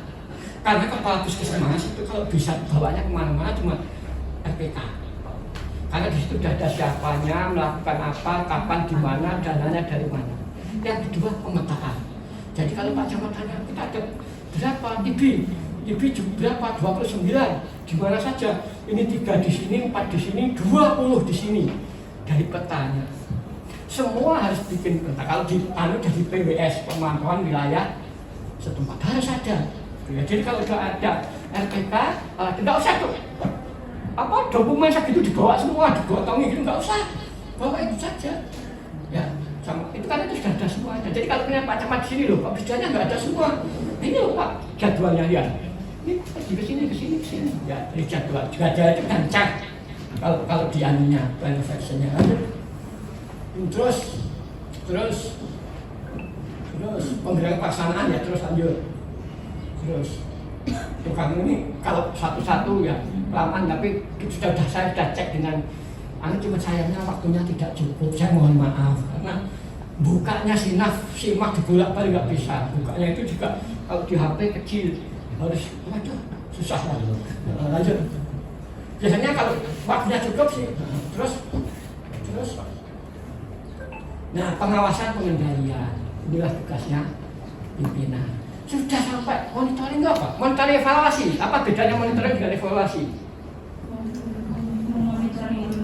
Karena kepala puskesmas itu kalau bisa bawanya kemana-mana cuma RPK. Karena di situ sudah ada siapanya, melakukan apa, kapan, di mana, dananya dari mana. Yang kedua pemetaan. Jadi kalau Pak Camat tanya kita ada berapa TB berapa? 29. Di mana saja? Ini 3 di sini, 4 di sini, 20 di sini. Dari petanya. Semua harus bikin peta. Kalau dari PWS, pemantauan wilayah setempat harus ada. Jadi kalau sudah ada RPK, tidak usah tuh. Apa dokumen segitu dibawa semua, digotongi gitu, nggak usah. bawa itu saja. Ya, sama itu kan itu sudah ada semuanya. Jadi kalau punya Pak Camat di sini loh, Pak Bisdanya nggak ada semua. Ini loh Pak jadwalnya ya. Ini ke sini. Ya, ini jadwal itu kan cak. Kalau di anunya, plan versinya. Terus pemberian pelaksanaan ya terus lanjut. Terus tukang ini kalau satu-satu ya kelamaan, tapi saya sudah cek dengan cuma sayangnya waktunya tidak cukup. Saya mohon maaf karena bukanya simak dibolak-balik nggak bisa. Bukanya itu juga kalau di HP kecil harus susah lah. Lanjut. Biasanya kalau waktunya cukup sih terus. Nah, pengawasan pengendalian inilah tugasnya pimpinan. Sudah sampai monitoring apa? Monitoring evaluasi. Apa bedanya monitoring dengan evaluasi? Monitoring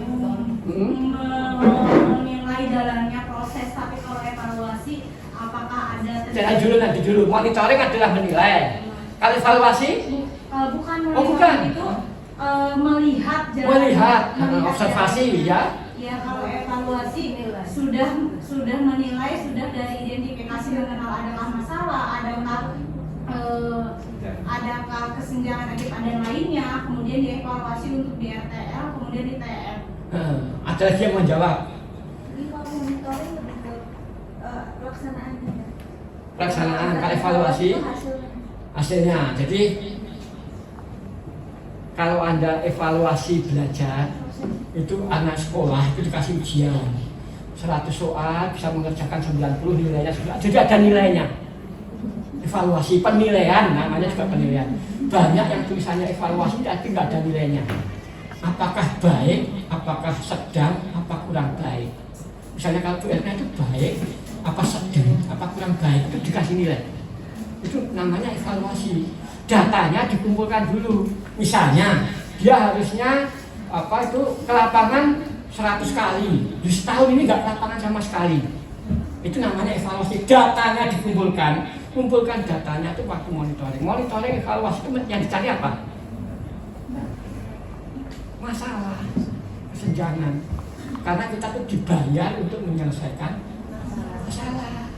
menilai jalannya proses, tapi kalau evaluasi apakah ada? Nanti dulu. Monitoring adalah menilai. Kalau evaluasi? Bukan. Bukan. Itu melihat jalan. Melihat observasi ya. Ya, kalau evaluasi sudah menilai, sudah dari identifikasi mengenal adakah masalah, adakah kesenjangan akibat dan lainnya, kemudian dievaluasi untuk di RTL, kemudian di TM. Ada lagi yang menjawab. Jadi kalau monitoring lebih ke pelaksanaannya. Pelaksanaan, kalau evaluasi hasilnya. Jadi kalau Anda evaluasi belajar, itu anak sekolah itu dikasih ujian 100 soal bisa mengerjakan 90 nilainya sudah. Jadi ada nilainya. Evaluasi penilaian namanya juga penilaian. Banyak yang tulisannya evaluasi tapi nggak ada nilainya. Apakah baik, apakah sedang, apa kurang baik. Misalnya kalau Bu Elna itu baik, apa sedang, apa kurang baik itu dikasih nilai. Itu namanya evaluasi. Datanya dikumpulkan dulu. Misalnya dia harusnya ke lapangan 100 kali. Di setahun ini nggak ke lapangan sama sekali. Itu namanya evaluasi. Datanya dikumpulkan, kumpulkan datanya itu waktu monitoring. Monitoring evaluasi itu yang dicari apa? Masalah, kesenjangan. Karena kita tuh dibayar untuk menyelesaikan masalah.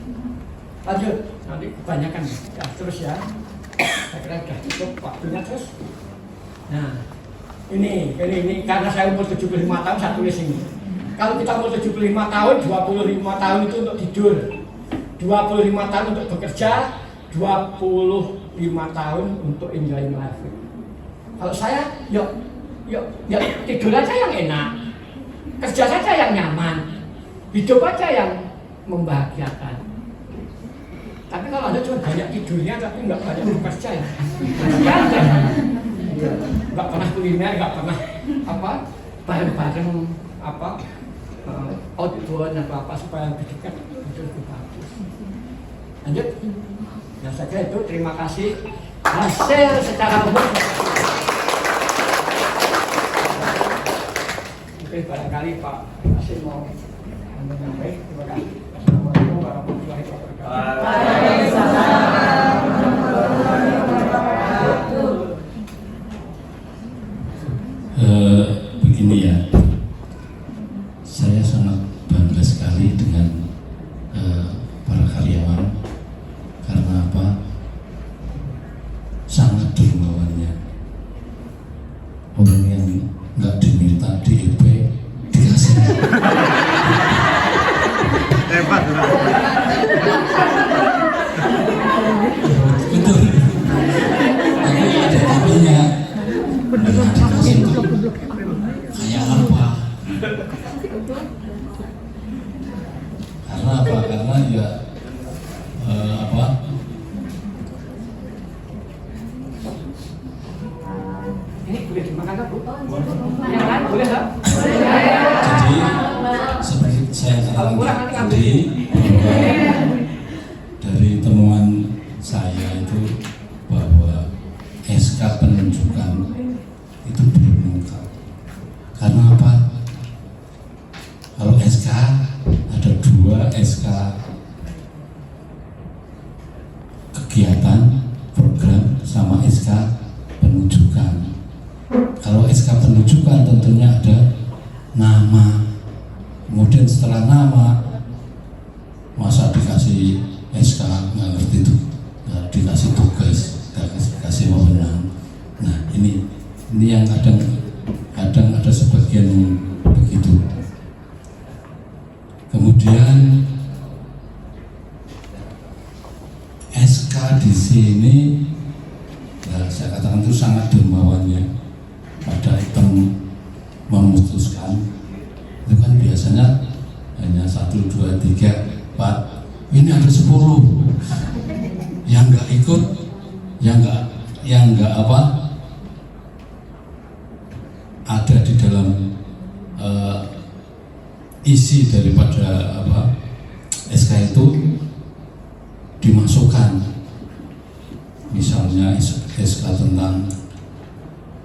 Lanjut, nanti kebanyakan ya, terus ya. Saya kira sudah cukup waktunya terus. Nah, ini karena saya umur 75 tahun saya tulis ini. Kalau kita umur 75 tahun, 25 tahun itu untuk tidur, 25 tahun untuk bekerja, 25 tahun untuk enjoy life. Kalau saya, yuk tidur aja yang enak, kerja saja yang nyaman, hidup aja yang membahagiakan. Tapi kalau Anda cuma banyak tidurnya tapi nggak banyak bekerja ya, nggak pernah kuliner, nggak pernah bareng-bareng outbound atau apa supaya lebih dekat, itu lebih bagus. Lanjut. Nah, saya kira itu terima kasih hasil secara umum. Mungkin barangkali Pak Hasil mau menyampaikan. Terima kasih. Assalamualaikum warahmatullahi wabarakatuh. Begini ya, saya sangat bangga sekali dengan para karyawan. Karena apa? Sangat dermawannya. Orang yang nggak diminta DP dikasih. Hebat, Betul. Tapi ada tapinya. Dikasih itu kayak apa? Karena apa? Karena ya Ini boleh dimakan kan, Bu? Yang lain boleh nggak? Jadi seperti saya katakan tadi, dari temuan saya itu bahwa SK penunjukan itu belum lengkap. Karena apa? Kalau SK ada 2 SK kegiatan, program, sama SK penunjukan. Kalau SK penunjukan tentunya ada nama Kemudian setelah nama, masa dikasih SK, nggak ngerti itu, dikasih tugas, dikasih wewenang. Nah ini yang kadang ada sebagian begitu. Kemudian SK di sini, saya katakan itu sangat dermawannya. Pada item memutuskan itu kan biasanya hanya 1, 2, 3, 4. Ini ada 10 yang nggak ikut, yang nggak ada di dalam isi daripada SK itu dimasukkan. Misalnya SK tentang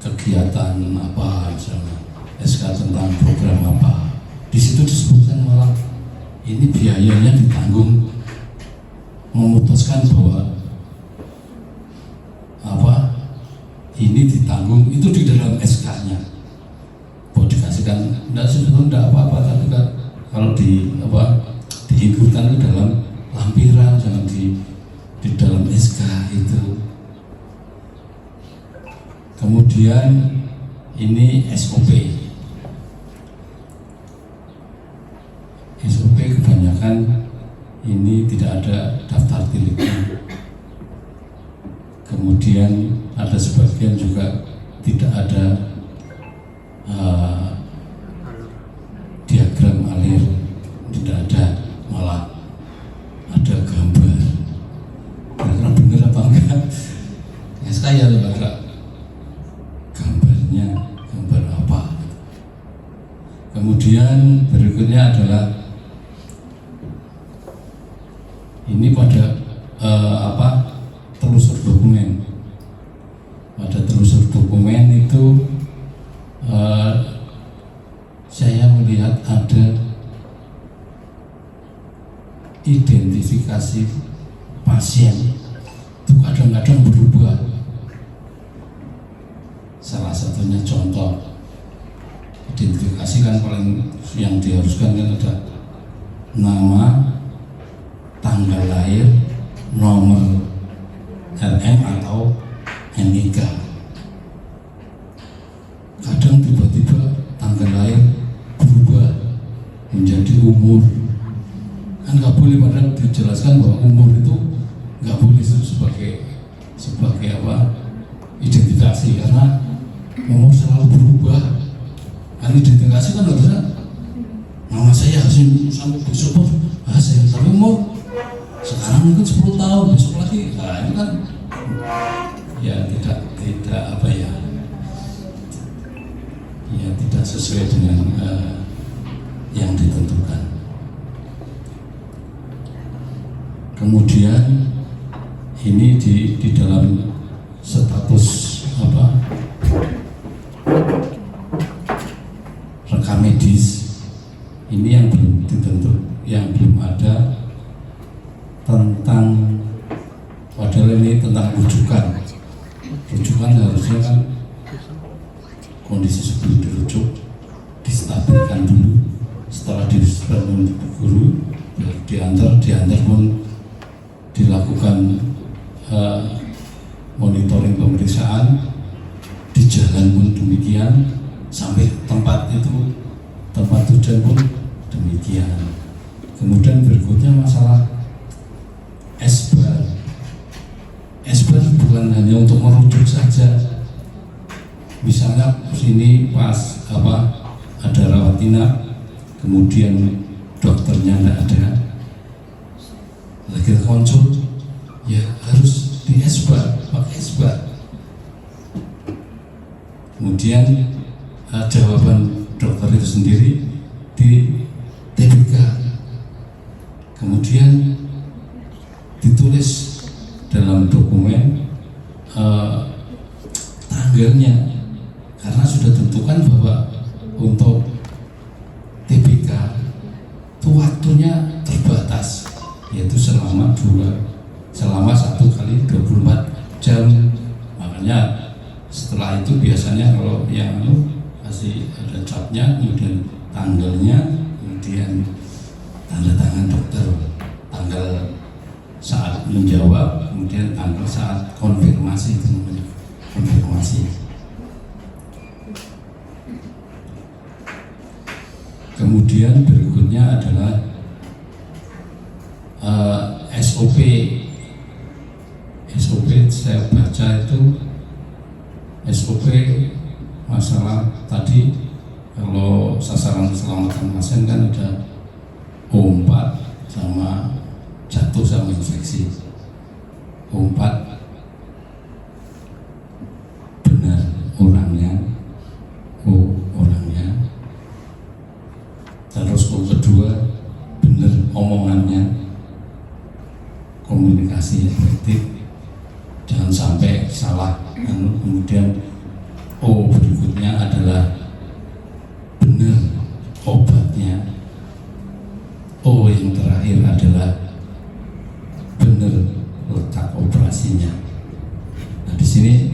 kegiatan apa, misalnya SK tentang program apa, di situ disebutkan malah ini biayanya ditanggung, memutuskan bahwa ini ditanggung itu di dalam SK-nya. Mau dikasihkan enggak sebetulnya enggak apa-apa, tapi kan kalau diikutkan itu dalam lampiran, jangan di dalam SK itu. Kemudian ini SOP. SOP kebanyakan ini tidak ada daftar tiliknya. Kemudian ada sebagian juga tidak ada diagram alir, tidak ada, malah ada gambar. Kira-kira benar apa enggak? Saya lembaga gambarnya, gambar apa? Kemudian berikutnya adalah ini pada telusur dokumen. Pada telusur dokumen itu saya melihat ada identifikasi pasien itu kadang-kadang berubah. Salah satunya contoh identifikasi kan paling yang diharuskan kan ada nama, tanggal lahir, nomor RM atau NIK. Kadang tiba-tiba tanggal lahir berubah menjadi umur. Kan nggak boleh, padahal dijelaskan bahwa umur itu nggak boleh sebagai identifikasi, karena umur selalu berubah. Kan identifikasi kan harusnya nama saya Hasim sampai besok saya sampai umur sekarang mungkin 10 tahun, besok lagi. Nah ini kan ya tidak tidak sesuai dengan yang ditentukan. Kemudian ini di dalam status rekam medis ini yang belum ditentu, yang belum ada tentang, padahal ini tentang rujukan harusnya kan kondisi sebelum dirujuk distabilkan dulu, setelah distabilkan guru diantar pun dilakukan monitoring pemeriksaan, di jalan pun demikian, sampai tempat tujuan pun demikian. Kemudian berikutnya masalah SBAR bukan hanya untuk merujuk saja. Misalnya sini pas ada rawat inap, kemudian dokternya tidak ada, lagi konsul, ya harus di SBAR, pakai SBAR. Kemudian jawaban dokter itu sendiri di TBK, kemudian ditulis dalam dokumen tanggalnya, karena sudah tentukan bahwa untuk TBK itu waktunya terbatas, yaitu selama 1 kali 24 jam. Makanya setelah itu biasanya kalau yang kasih ada capnya, kemudian tanggalnya, kemudian tanda tangan dokter, tanggal saat menjawab, kemudian tanggal saat konfirmasi, itu namanya konfirmasi. Kemudian berikutnya adalah SOP. SOP saya baca itu SOP masalah tadi, kalau sasaran keselamatan pasien kan ada O4 sama jatuh sama infeksi. O4 benar orangnya, O orangnya. Terus O kedua benar omongannya, komunikasi efektif, jangan sampai salah. Kemudian O berikutnya adalah benar obatnya. O yang terakhir adalah benar letak operasinya. Nah, di sini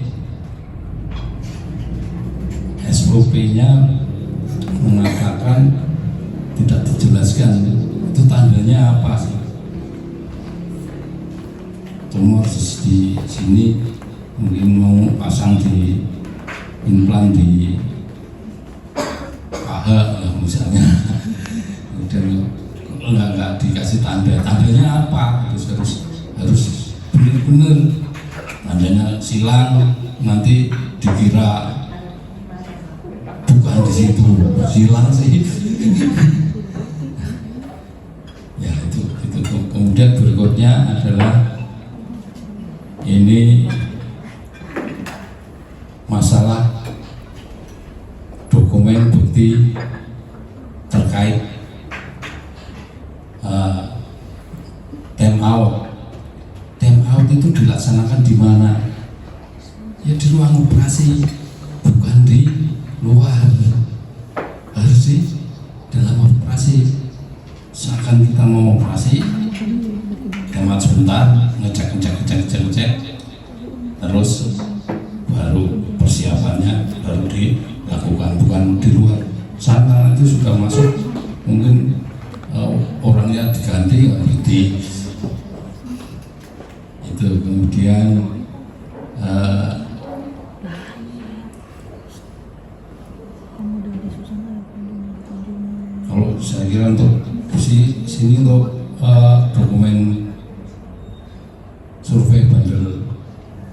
SOP-nya mengatakan tidak dijelaskan itu tandanya apa sih. Tumor di sini mungkin mau pasang di implan di paha misalnya, kemudian nggak dikasih tandanya apa, harus benar-benar tandanya silang, nanti dikira bukan di situ, silang sih. Ya itu. Kemudian berikutnya adalah ini masalah dokumen bukti terkait time out. Time out itu dilaksanakan di mana? Ya di ruang operasi, bukan di luar. Harus di dalam operasi. Seakan kita mau operasi, hemat sebentar, ngecek, terus baru persiapannya baru dilakukan, bukan di luar. Sana itu sudah masuk, mungkin orangnya diganti, itu. Kemudian kalau saya kira untuk sini untuk dokumen survei bandel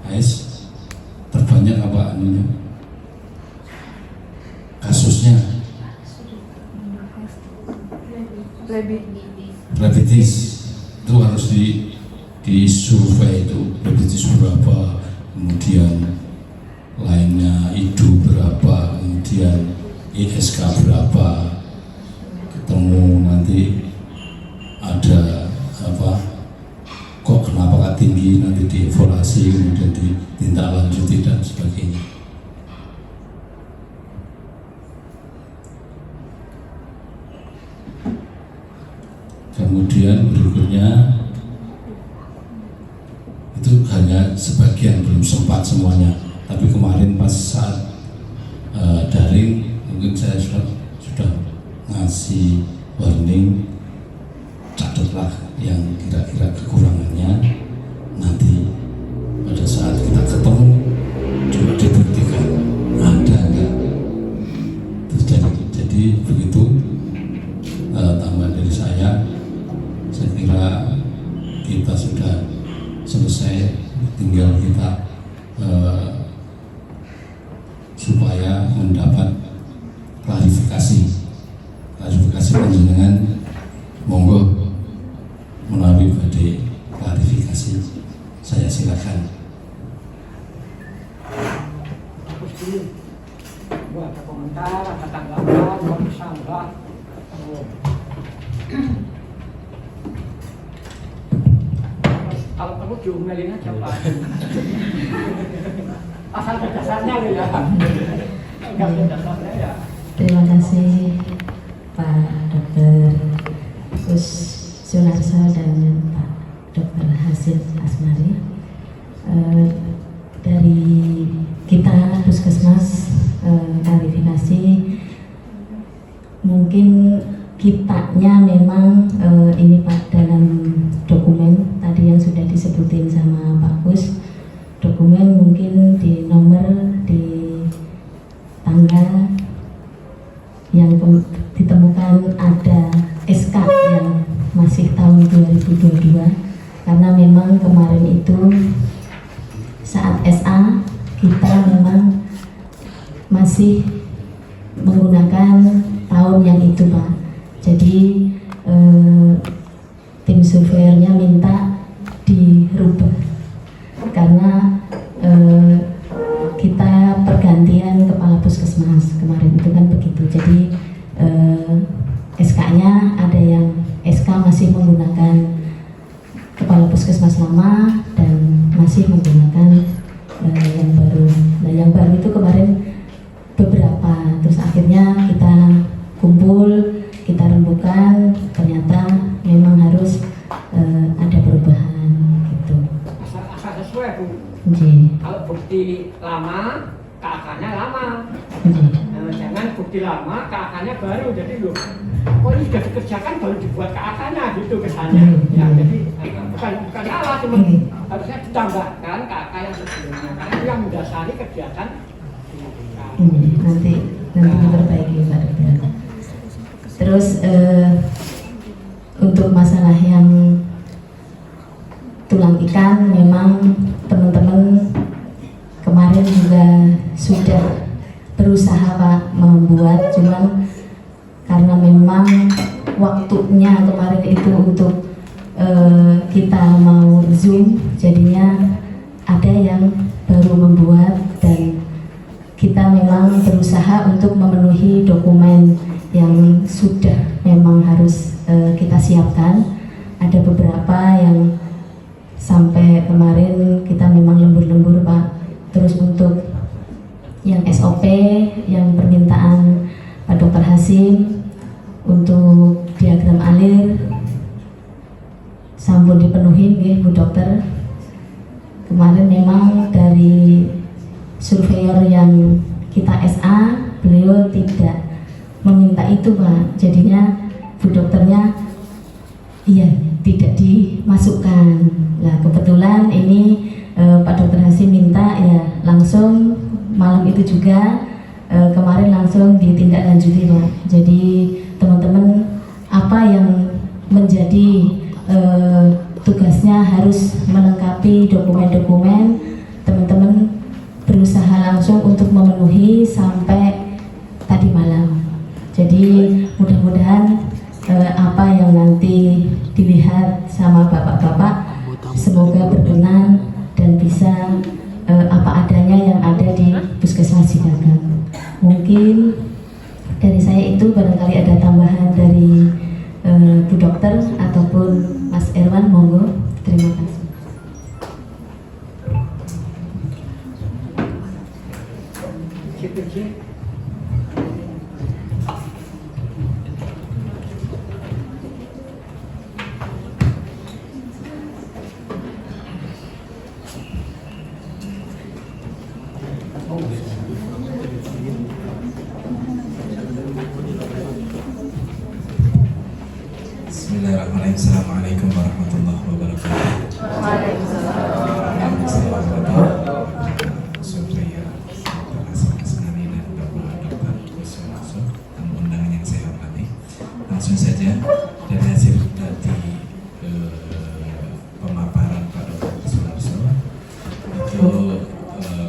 AS terbanyak apa anunya kasusnya diabetes, itu harus di survei itu diabetes berapa, kemudian lainnya IDU berapa, kemudian ISK berapa, ketemu nanti ada apa, kok kenapa tinggi, nanti dievaluasi, kemudian ditindaklanjuti dan sebagainya. Kemudian berikutnya itu hanya sebagian, belum sempat semuanya. Tapi kemarin pas saat daring mungkin saya sudah ngasih warning, catatlah yang kira-kira kekurangannya, nanti pada saat kita ketemu coba dibuktikan ada enggak terjadi. Jadi begitu tambahan dari saya kira kita sudah selesai, tinggal kita supaya mendapat klarifikasi panjenengan, monggo melalui badai klarifikasi, saya silakan. Buat komentar, ada tanggapan, mau disanggah. Kalau perlu diomelin aja Pak. Asal dasarnya ya. Enggak ada dasarnya ya. Terima kasih Pak Dr. Gus Sunarso dan Pak Dr. Hasil Asmari. Dari kita Puskesmas klarifikasi, mungkin kita SK-nya memang ini Pak, dalam dokumen tadi yang sudah disebutin sama Pak Kus, dokumen mungkin di nomor, di tanggal yang ditemukan ada SK yang masih tahun 2022, karena memang kemarin itu saat SA kita memang masih menggunakan tahun yang itu Pak. Jadi tim surveyornya minta dirubah karena kita pergantian kepala puskesmas kemarin itu kan begitu. Jadi SK-nya ada yang SK masih menggunakan kepala puskesmas lama dan masih menggunakan yang baru. Nah yang baru itu kemarin beberapa, terus akhirnya kita kumpul, kita rembukan, ternyata memang harus ada perubahan gitu. Asal sesuai Bu. Kalau bukti lama, KK-nya lama. Jangan bukti lama, KK-nya baru. Jadi loh, kok ini sudah dikerjakan baru dibuat KK-nya gitu kesannya. Ya, jadi bukan salah, cuma harusnya ditambahkan KK yang sebelumnya. Karena itu yang mendasari kegiatan. Nanti diperbaiki Pak Dokter. Terus untuk masalah yang tulang ikan, memang teman-teman kemarin juga sudah berusaha Pak membuat, cuman karena memang waktunya kemarin itu untuk kita mau Zoom, jadinya ada yang baru membuat dan kita memang berusaha untuk memenuhi dokumen yang sudah memang harus kita siapkan. Ada beberapa yang sampai kemarin kita memang lembur-lembur Pak. Terus untuk yang SOP, yang permintaan Pak Dr. Hasim untuk diagram alir sampun dipenuhi nggih Bu Dokter. Kemarin memang dari surveyor yang kita SA, beliau tidak meminta itu Pak, jadinya Bu Dokternya iya tidak dimasukkan. Nah kebetulan ini Pak Dr. Hasim minta ya langsung malam itu juga kemarin langsung ditindaklanjuti Pak. Jadi teman-teman apa yang menjadi tugasnya harus melengkapi dokumen-dokumen, teman-teman berusaha langsung untuk memenuhi sampai tadi malam. Jadi mudah-mudahan apa yang nanti dilihat sama bapak-bapak semoga berkenan dan bisa apa adanya yang ada di Puskesmas Cidakan. Mungkin dari saya itu barangkali ada tambahan dari Bu Dokter ataupun Mas Erwan, monggo. Terima kasih. Bismillahirrahmanirrahim. Assalamualaikum warahmatullahi wabarakatuh. Surveyor Dr. Hasim Asmari dan Bapak Dr. Kuswoyo dan undangan yang saya hormati. Langsung saja dari hasil tadi pemaparan Pak Dr. Kuswoyo itu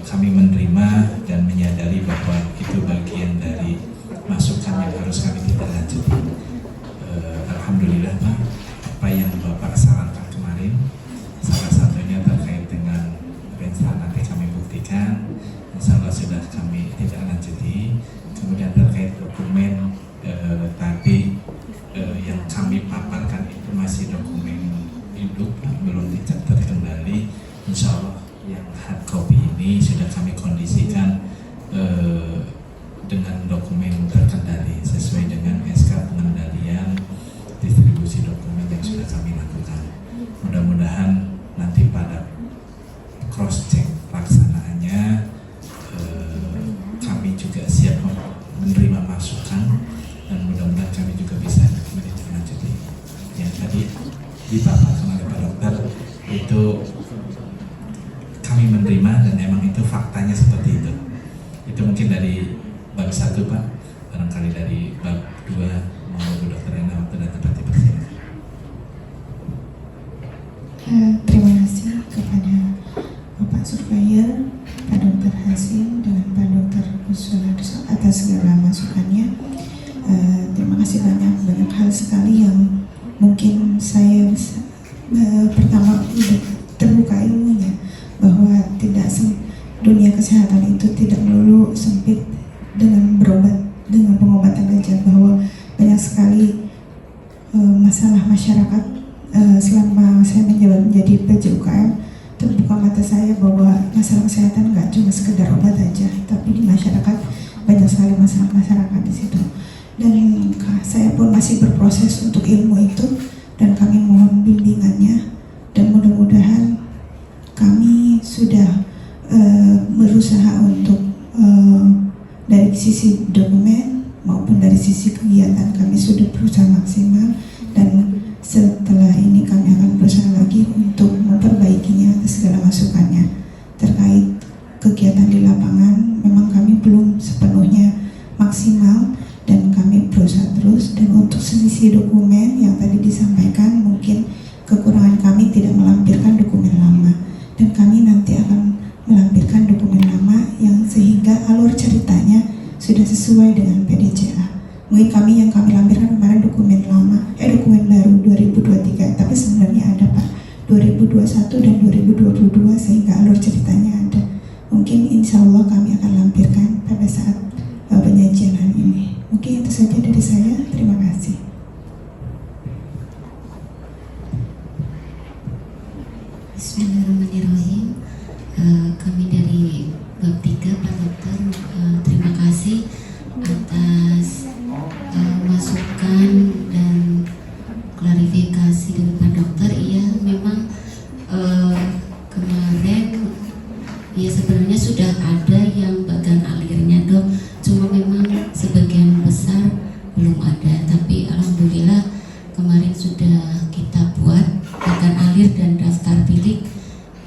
kami menerima dan menyadari bahwa itu bagian dari masukan yang harus kami tindak-lanjuti. Alhamdulillah Pak, apa yang Bapak sarankan kemarin salah satunya terkait dengan rencana nanti kami buktikan, insya Allah sudah kami tidak lanjuti. Kemudian terkait dokumen tadi yang kami paparkan itu masih dokumen hidup, belum terkendali. Insya Allah yang hard copy ini sudah kami kondisikan dengan dokumen terkendali sesuai dengan SK pengendalian distribusi dokumen yang sudah kami lakukan. Mudah-mudahan nanti pada cross check pelaksanaannya kami juga siap menerima masukan dan mudah-mudahan kami juga bisa menitipkan dipaparkan oleh Pak Dokter itu kami menerima dan memang itu faktanya seperti itu. Itu mungkin dari bab 1 Pak, barangkali dari bab 2 mau Bu Dokter Ena waktu dan tempat dipersilakan. Terima kasih kepada Bapak Surveyor, Pak Dr. Hasim, dan Pak Dr. Kussularso atas segala masukannya. Terima kasih banyak hal sekali yang mungkin saya pertama terbuka ilmunya bahwa dunia kesehatan itu tidak melulu sempit dengan pengobatan saja, bahwa banyak sekali masalah masyarakat. Selama saya menjadi PJUKM, terbuka mata saya bahwa masalah kesehatan nggak cuma sekedar obat aja, tapi di masyarakat banyak sekali masalah masyarakat di situ. Dan saya pun masih berproses untuk ilmu itu, dan kami mohon bimbingannya, dan mudah-mudahan kami sudah berusaha untuk dari sisi dokumen maupun dari sisi kegiatan kami sudah berusaha maksimal, dan setelah ini kami akan berusaha lagi untuk memperbaikinya atas segala masukannya. Terkait kegiatan di lapangan, memang kami belum sepenuhnya maksimal dan kami berusaha terus. Dan untuk sisi dokumen yang tadi disampaikan, mungkin kekurangan kami tidak melampirkan dokumen lama, dan kami nanti akan melampirkan dokumen lama yang sehingga alur ceritanya sudah sesuai dengan PDCA. Mungkin yang kami lampirkan kemarin dokumen lama, dokumen baru 2023, tapi sebenarnya ada Pak 2021 dan 2022 sehingga alur ceritanya ada. Mungkin insya Allah kami akan lampirkan pada saat penyajian hari ini. Mungkin itu saja dari saya, terima kasih. Bismillahirrahmanirrahim. Kami dari bab 3 Pak Dokter, terima kasih atas masukan dan klarifikasi dari Pak Dokter. Iya, memang kemarin ya sebenarnya sudah ada yang bagan alirnya Dok, cuma memang sebagian besar belum ada, tapi alhamdulillah kemarin sudah kita buat bagan alir dan daftar bilik.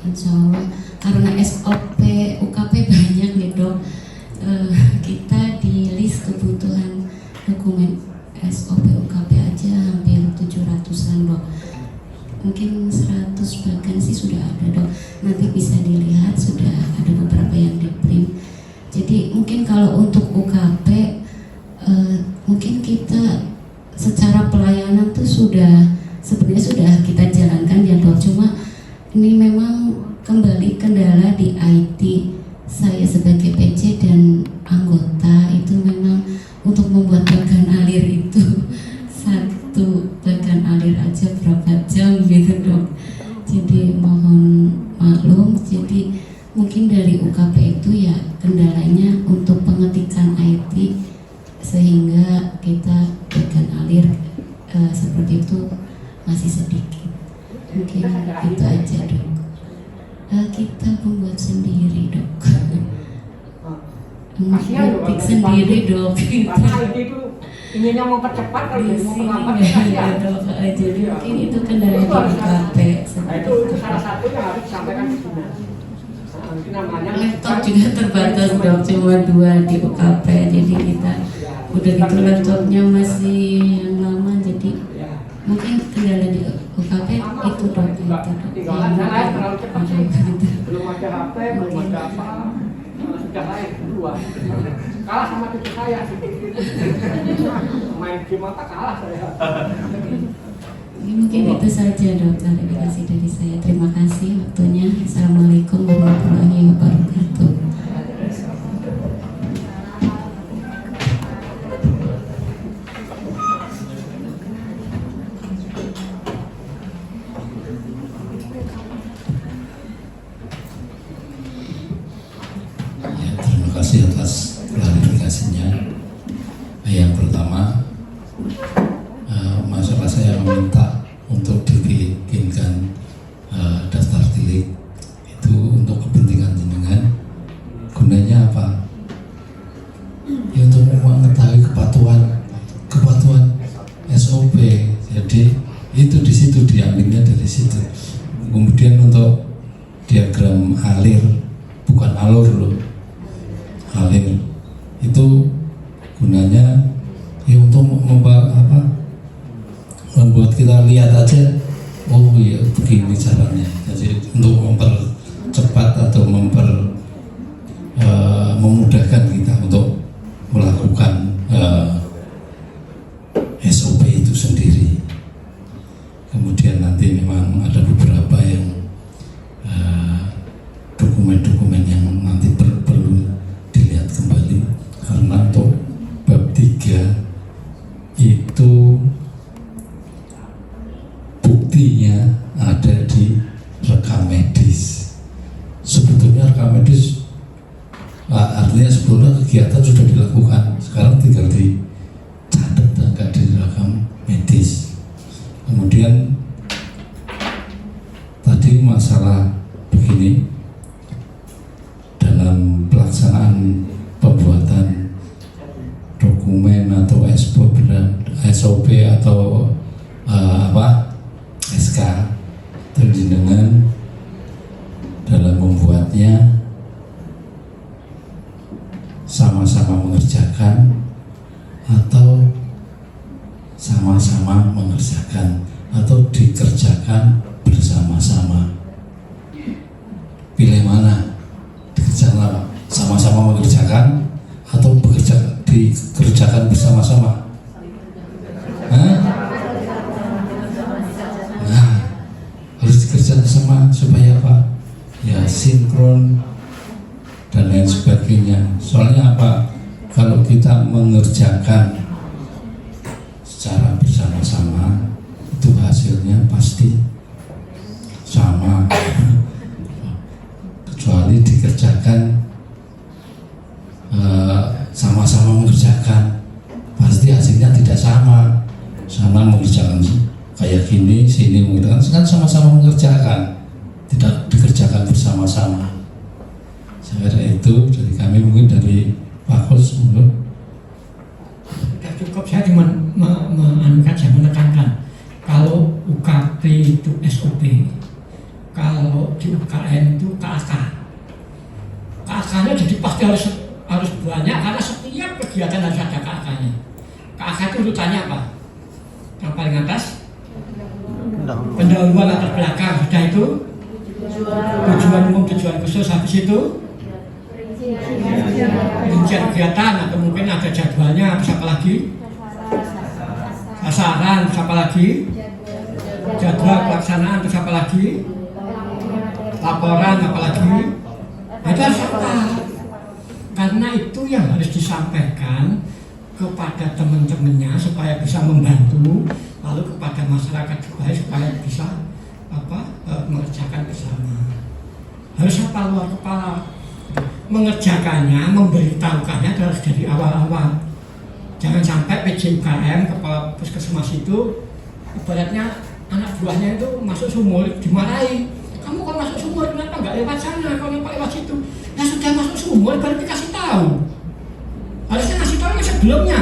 Insya Allah karena SOP UKP banyak nih Dok, kita di list kebutuhan dokumen SOP UKP aja hampir 700-an Dok. Mungkin 100 bahkan sih sudah ada Dok. Nanti bisa dilihat sudah ada beberapa yang di print. Jadi mungkin kalau untuk UKP mungkin kita secara pelayanan tuh sebenarnya sudah kita jalankan ya Dok. Cuma ini memang kembali kendala di IT. Saya sebagai PC dan anggota itu memang untuk membuat bagan alir itu satu bagan alir aja berapa jam gitu Dok. Jadi mohon maklum. Jadi mungkin dari UKP itu ya kendalanya untuk pengetikan IT sehingga kita bagan alir seperti itu masih sedikit. Mungkin itu aja Dok. Kita membuat sendiri Dok. Mengetik sendiri Dok. Karena itu inginnya mempercepat kalau jadi mau melambat Dok. Jadi mungkin itu kendala di UKP. Nah, itu salah satu yang harus disampaikan di sini. Itu namanya Laptop juga terbatas Dok, cuma 2 di UKP. Jadi kita udah gitu laptopnya masih yang lama, jadi mungkin kendala di UKP itu Dok. Tinggalan lain terlalu cepat sih. Belum ada HP, belum ada apa, sudah lain kedua. Kalah sama cucu saya. Main game apa kalah saya. Mungkin itu saja Dok, klarifikasi dari saya. Terima kasih waktunya. Assalamualaikum warahmatullahi wabarakatuh. Ya, terima kasih atas klarifikasinya. Yang pertama, masalah saya meminta untuk dibikinkan daftar tilik itu untuk kepentingan jenengan. Gunanya apa? Ya untuk mengetahui kepatuhan SOP. Jadi itu di situ diambilnya diagram alir, bukan alur loh, alir itu gunanya ya untuk membuat kita lihat aja, oh iya begini caranya. Jadi untuk mempercepat atau memudahkan kita untuk melakukan SOP itu sendiri. Kemudian nanti memang ada beberapa yang dokumen-dokumen yang nanti perlu dilihat kembali, karena untuk bab 3 itu buktinya ada di rekam medis. Sebetulnya rekam medis artinya sebelumnya kegiatan sudah dilakukan, sekarang tinggal dicatat dan nggak direkam medis. Kemudian tadi masalah begini, dalam pelaksanaan pembuatan dokumen atau SOP atau SK, terjenengan dalam membuatnya sama-sama mengerjakan atau sama-sama mengerjakan atau dikerjakan bersama-sama. Pilih mana? Dikerjakan sama-sama mengerjakan atau dikerjakan bersama-sama? Nah, harus dikerjakan sama supaya apa? Ya sinkron dan lain sebagainya. Soalnya apa? Kalau kita mengerjakan secara bersama-sama itu hasilnya pasti sama, kecuali dikerjakan sama-sama mengerjakan pasti hasilnya tidak sama. Sama mengerjakan kayak gini, sini mengerjakan kan sama-sama mengerjakan, tidak dikerjakan bersama-sama. Saya kira itu dari kami, mungkin dari Pak Kos. Cukup, saya cuma menekankan kalau UKT itu SOP, kalau di UKM itu KAK. KAK-nya jadi pasti harus banyak, karena setiap kegiatan harus ada KAK-nya. KAK itu urutannya apa? Yang paling atas pendahuluan latar belakang, sudah itu tujuan umum, tujuan khusus, habis itu rincian kegiatan, atau mungkin ada jadwalnya, terus apa lagi? Sasaran, terus apa lagi? Jadwal pelaksanaan, terus apa lagi? Laporan, apa lagi? Itu harus apa? Karena itu yang harus disampaikan kepada teman-temannya supaya bisa membantu, lalu kepada masyarakat juga supaya bisa mengerjakan bersama. Harus apa luar kepala? Mengerjakannya, memberitahukannya harus dari awal-awal. Jangan sampai PJ/UKM, kepala puskesmas itu ibaratnya anak buahnya itu masuk sumur dimarahi. Kamu kok masuk sumur, kenapa nggak lewat sana, kalau lewat situ? Ya sudah masuk sumur baru dikasih tahu. Harusnya ngasih tahu sebelumnya.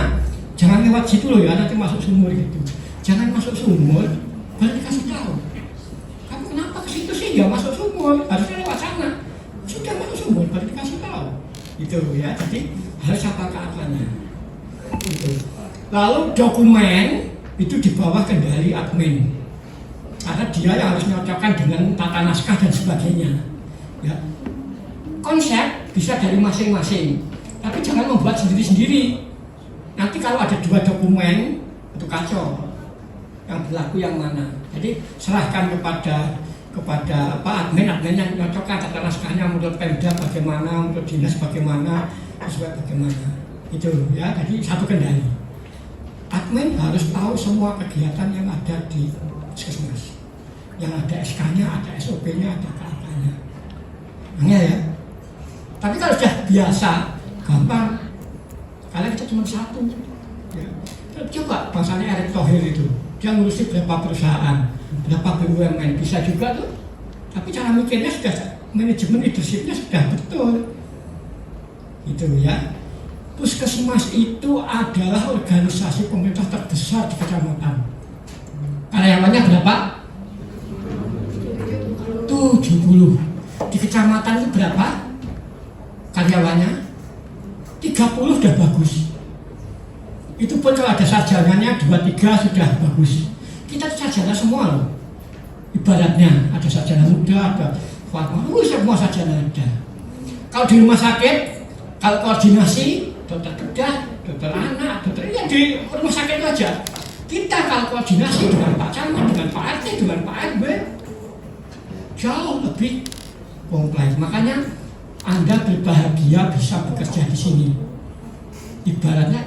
Jangan lewat situ loh ya, nanti masuk sumur gitu. Jangan masuk sumur baru dikasih tahu. Kamu kenapa ke situ sih? Ya masuk sumur, harusnya lewat sana. Sudah masuk sumur baru dikasih tahu. Itu ya, jadi harus apa keamanannya. Itu. Lalu dokumen itu di bawah kendali admin. Karena dia yang harus menyocokkan dengan tata naskah dan sebagainya. Ya. Konsep bisa dari masing-masing, tapi jangan membuat sendiri-sendiri. Nanti kalau ada 2 dokumen itu kacau. Yang berlaku yang mana? Jadi serahkan kepada admin yang menyocokkan tata naskahnya menurut Pemda bagaimana, menurut dinas bagaimana, sesuai bagaimana. Itu ya. Jadi satu kendali. Admin harus tahu semua kegiatan yang ada di puskesmas. Yang ada SK-nya, ada SOP-nya, ada KAK-nya. Angel ya. Tapi kalau sudah biasa, gampang. Kalian kita cuma satu. Ya. Coba bahasanya Erick Thohir itu, dia ngurusi berapa perusahaan, berapa BUMN, bisa juga tuh. Tapi cara mikirnya sudah, manajemen leadership-nya sudah betul. Itu ya. Puskesmas itu adalah organisasi pemerintah terbesar di kecamatan. Karyawannya berapa? 70. Di kecamatan itu berapa karyawannya? 30 udah bagus. Itu pun kalau ada sarjananya 2-3 sudah bagus. Kita sarjana semua loh. Ibaratnya ada sarjana muda, ada semua sarjana ada. Kalau di rumah sakit, kalau koordinasi dokter bedah, dokter anak, dokter ya di rumah sakit itu aja. Kita kalau koordinasi dengan Pak Camat, dengan Pak RT, dengan Pak RW jauh lebih kompleks. Makanya Anda berbahagia bisa bekerja di sini. Ibaratnya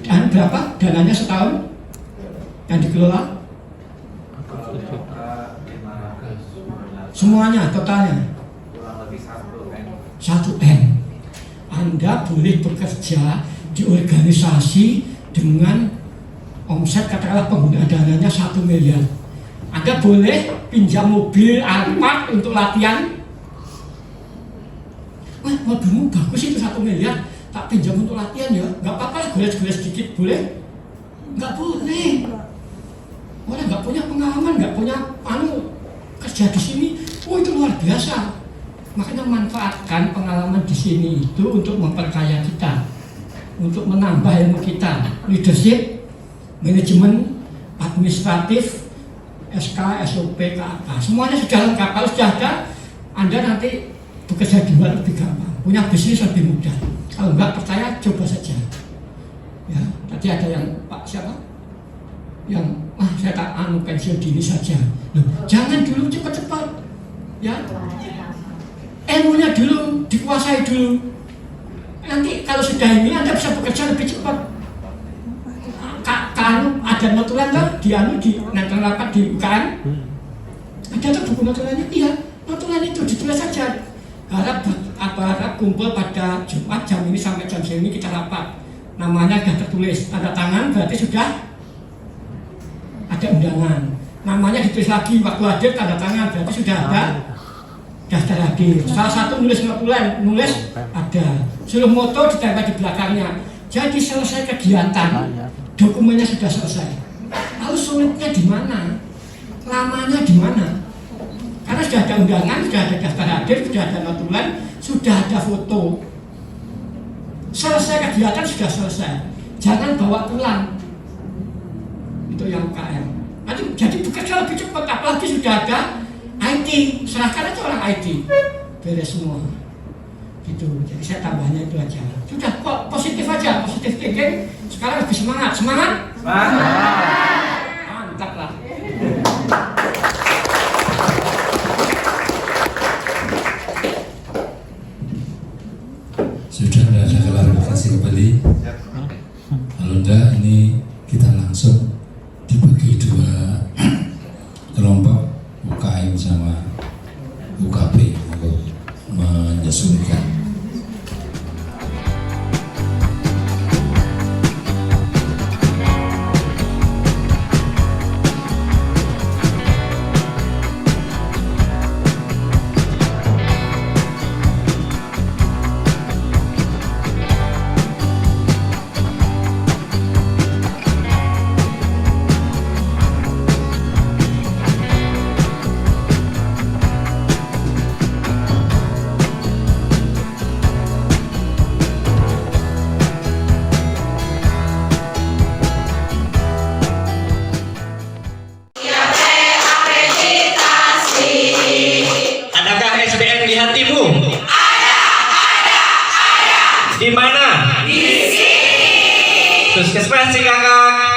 dan berapa dananya setahun yang dikelola? Semuanya totalnya 1M. Anda boleh bekerja di organisasi dengan omset katakanlah penggunaan dananya 1 miliar. Anda boleh pinjam mobil Alphard untuk latihan. Wah, mobilmu bagus itu 1 miliar, tak pinjam untuk latihan ya, nggak apa-apa lah, goles-goles sedikit boleh? Nggak boleh. Orang nggak punya pengalaman, nggak punya kerja di sini, itu luar biasa. Makanya manfaatkan pengalaman di sini itu untuk memperkaya kita, untuk menambah ilmu kita, leadership, manajemen, administratif, SK, SOP, KK, semuanya sudah lengkap. Kalau sudah ada, Anda nanti bekerja di luar lebih gampang, punya bisnis lebih mudah. Kalau enggak percaya, coba saja. Ya, tadi ada yang Pak siapa? Yang saya tak pensiun dini saja. Loh, jangan dulu cepat-cepat. Ya, ilmunya dulu dikuasai dulu. Nanti kalau sudah ini Anda bisa bekerja lebih cepat. Kalau ada notulen kan, di nanti rapat di UKM. Ada tuh buku notulennya, iya, notulen itu ditulis saja. Harap kumpul pada Jumat jam ini sampai jam segini kita rapat. Namanya sudah tertulis, tanda tangan berarti sudah ada undangan. Namanya ditulis lagi, waktu hadir tanda tangan berarti sudah ada daftar hadir. Salah satu nulis notulen, nulis ada. Suruh moto ditempel di belakangnya. Jadi selesai kegiatan, dokumennya sudah selesai. Lalu sulitnya di mana? Lamanya di mana? Karena sudah ada undangan, sudah ada daftar hadir, sudah ada notulen, sudah ada foto. Selesai kegiatan sudah selesai. Jangan bawa pulang. Itu yang UKM. Nanti jadi bekerja lebih cepat, apalagi sudah ada IT. Serahkan aja orang IT. Beres semua. Gitu. Jadi saya tambahnya itu aja. Sudah kok positif aja, positif thinking. Sekarang lebih semangat. Semangat? Semangat. Mantap lah. Sudah ada klarifikasi kembali. Kalau enggak, ini kita langsung dibagi dua kelompok, UKM sama UKP untuk menyesuaikan. Di mana? Di sini. Puskesmas Cikakak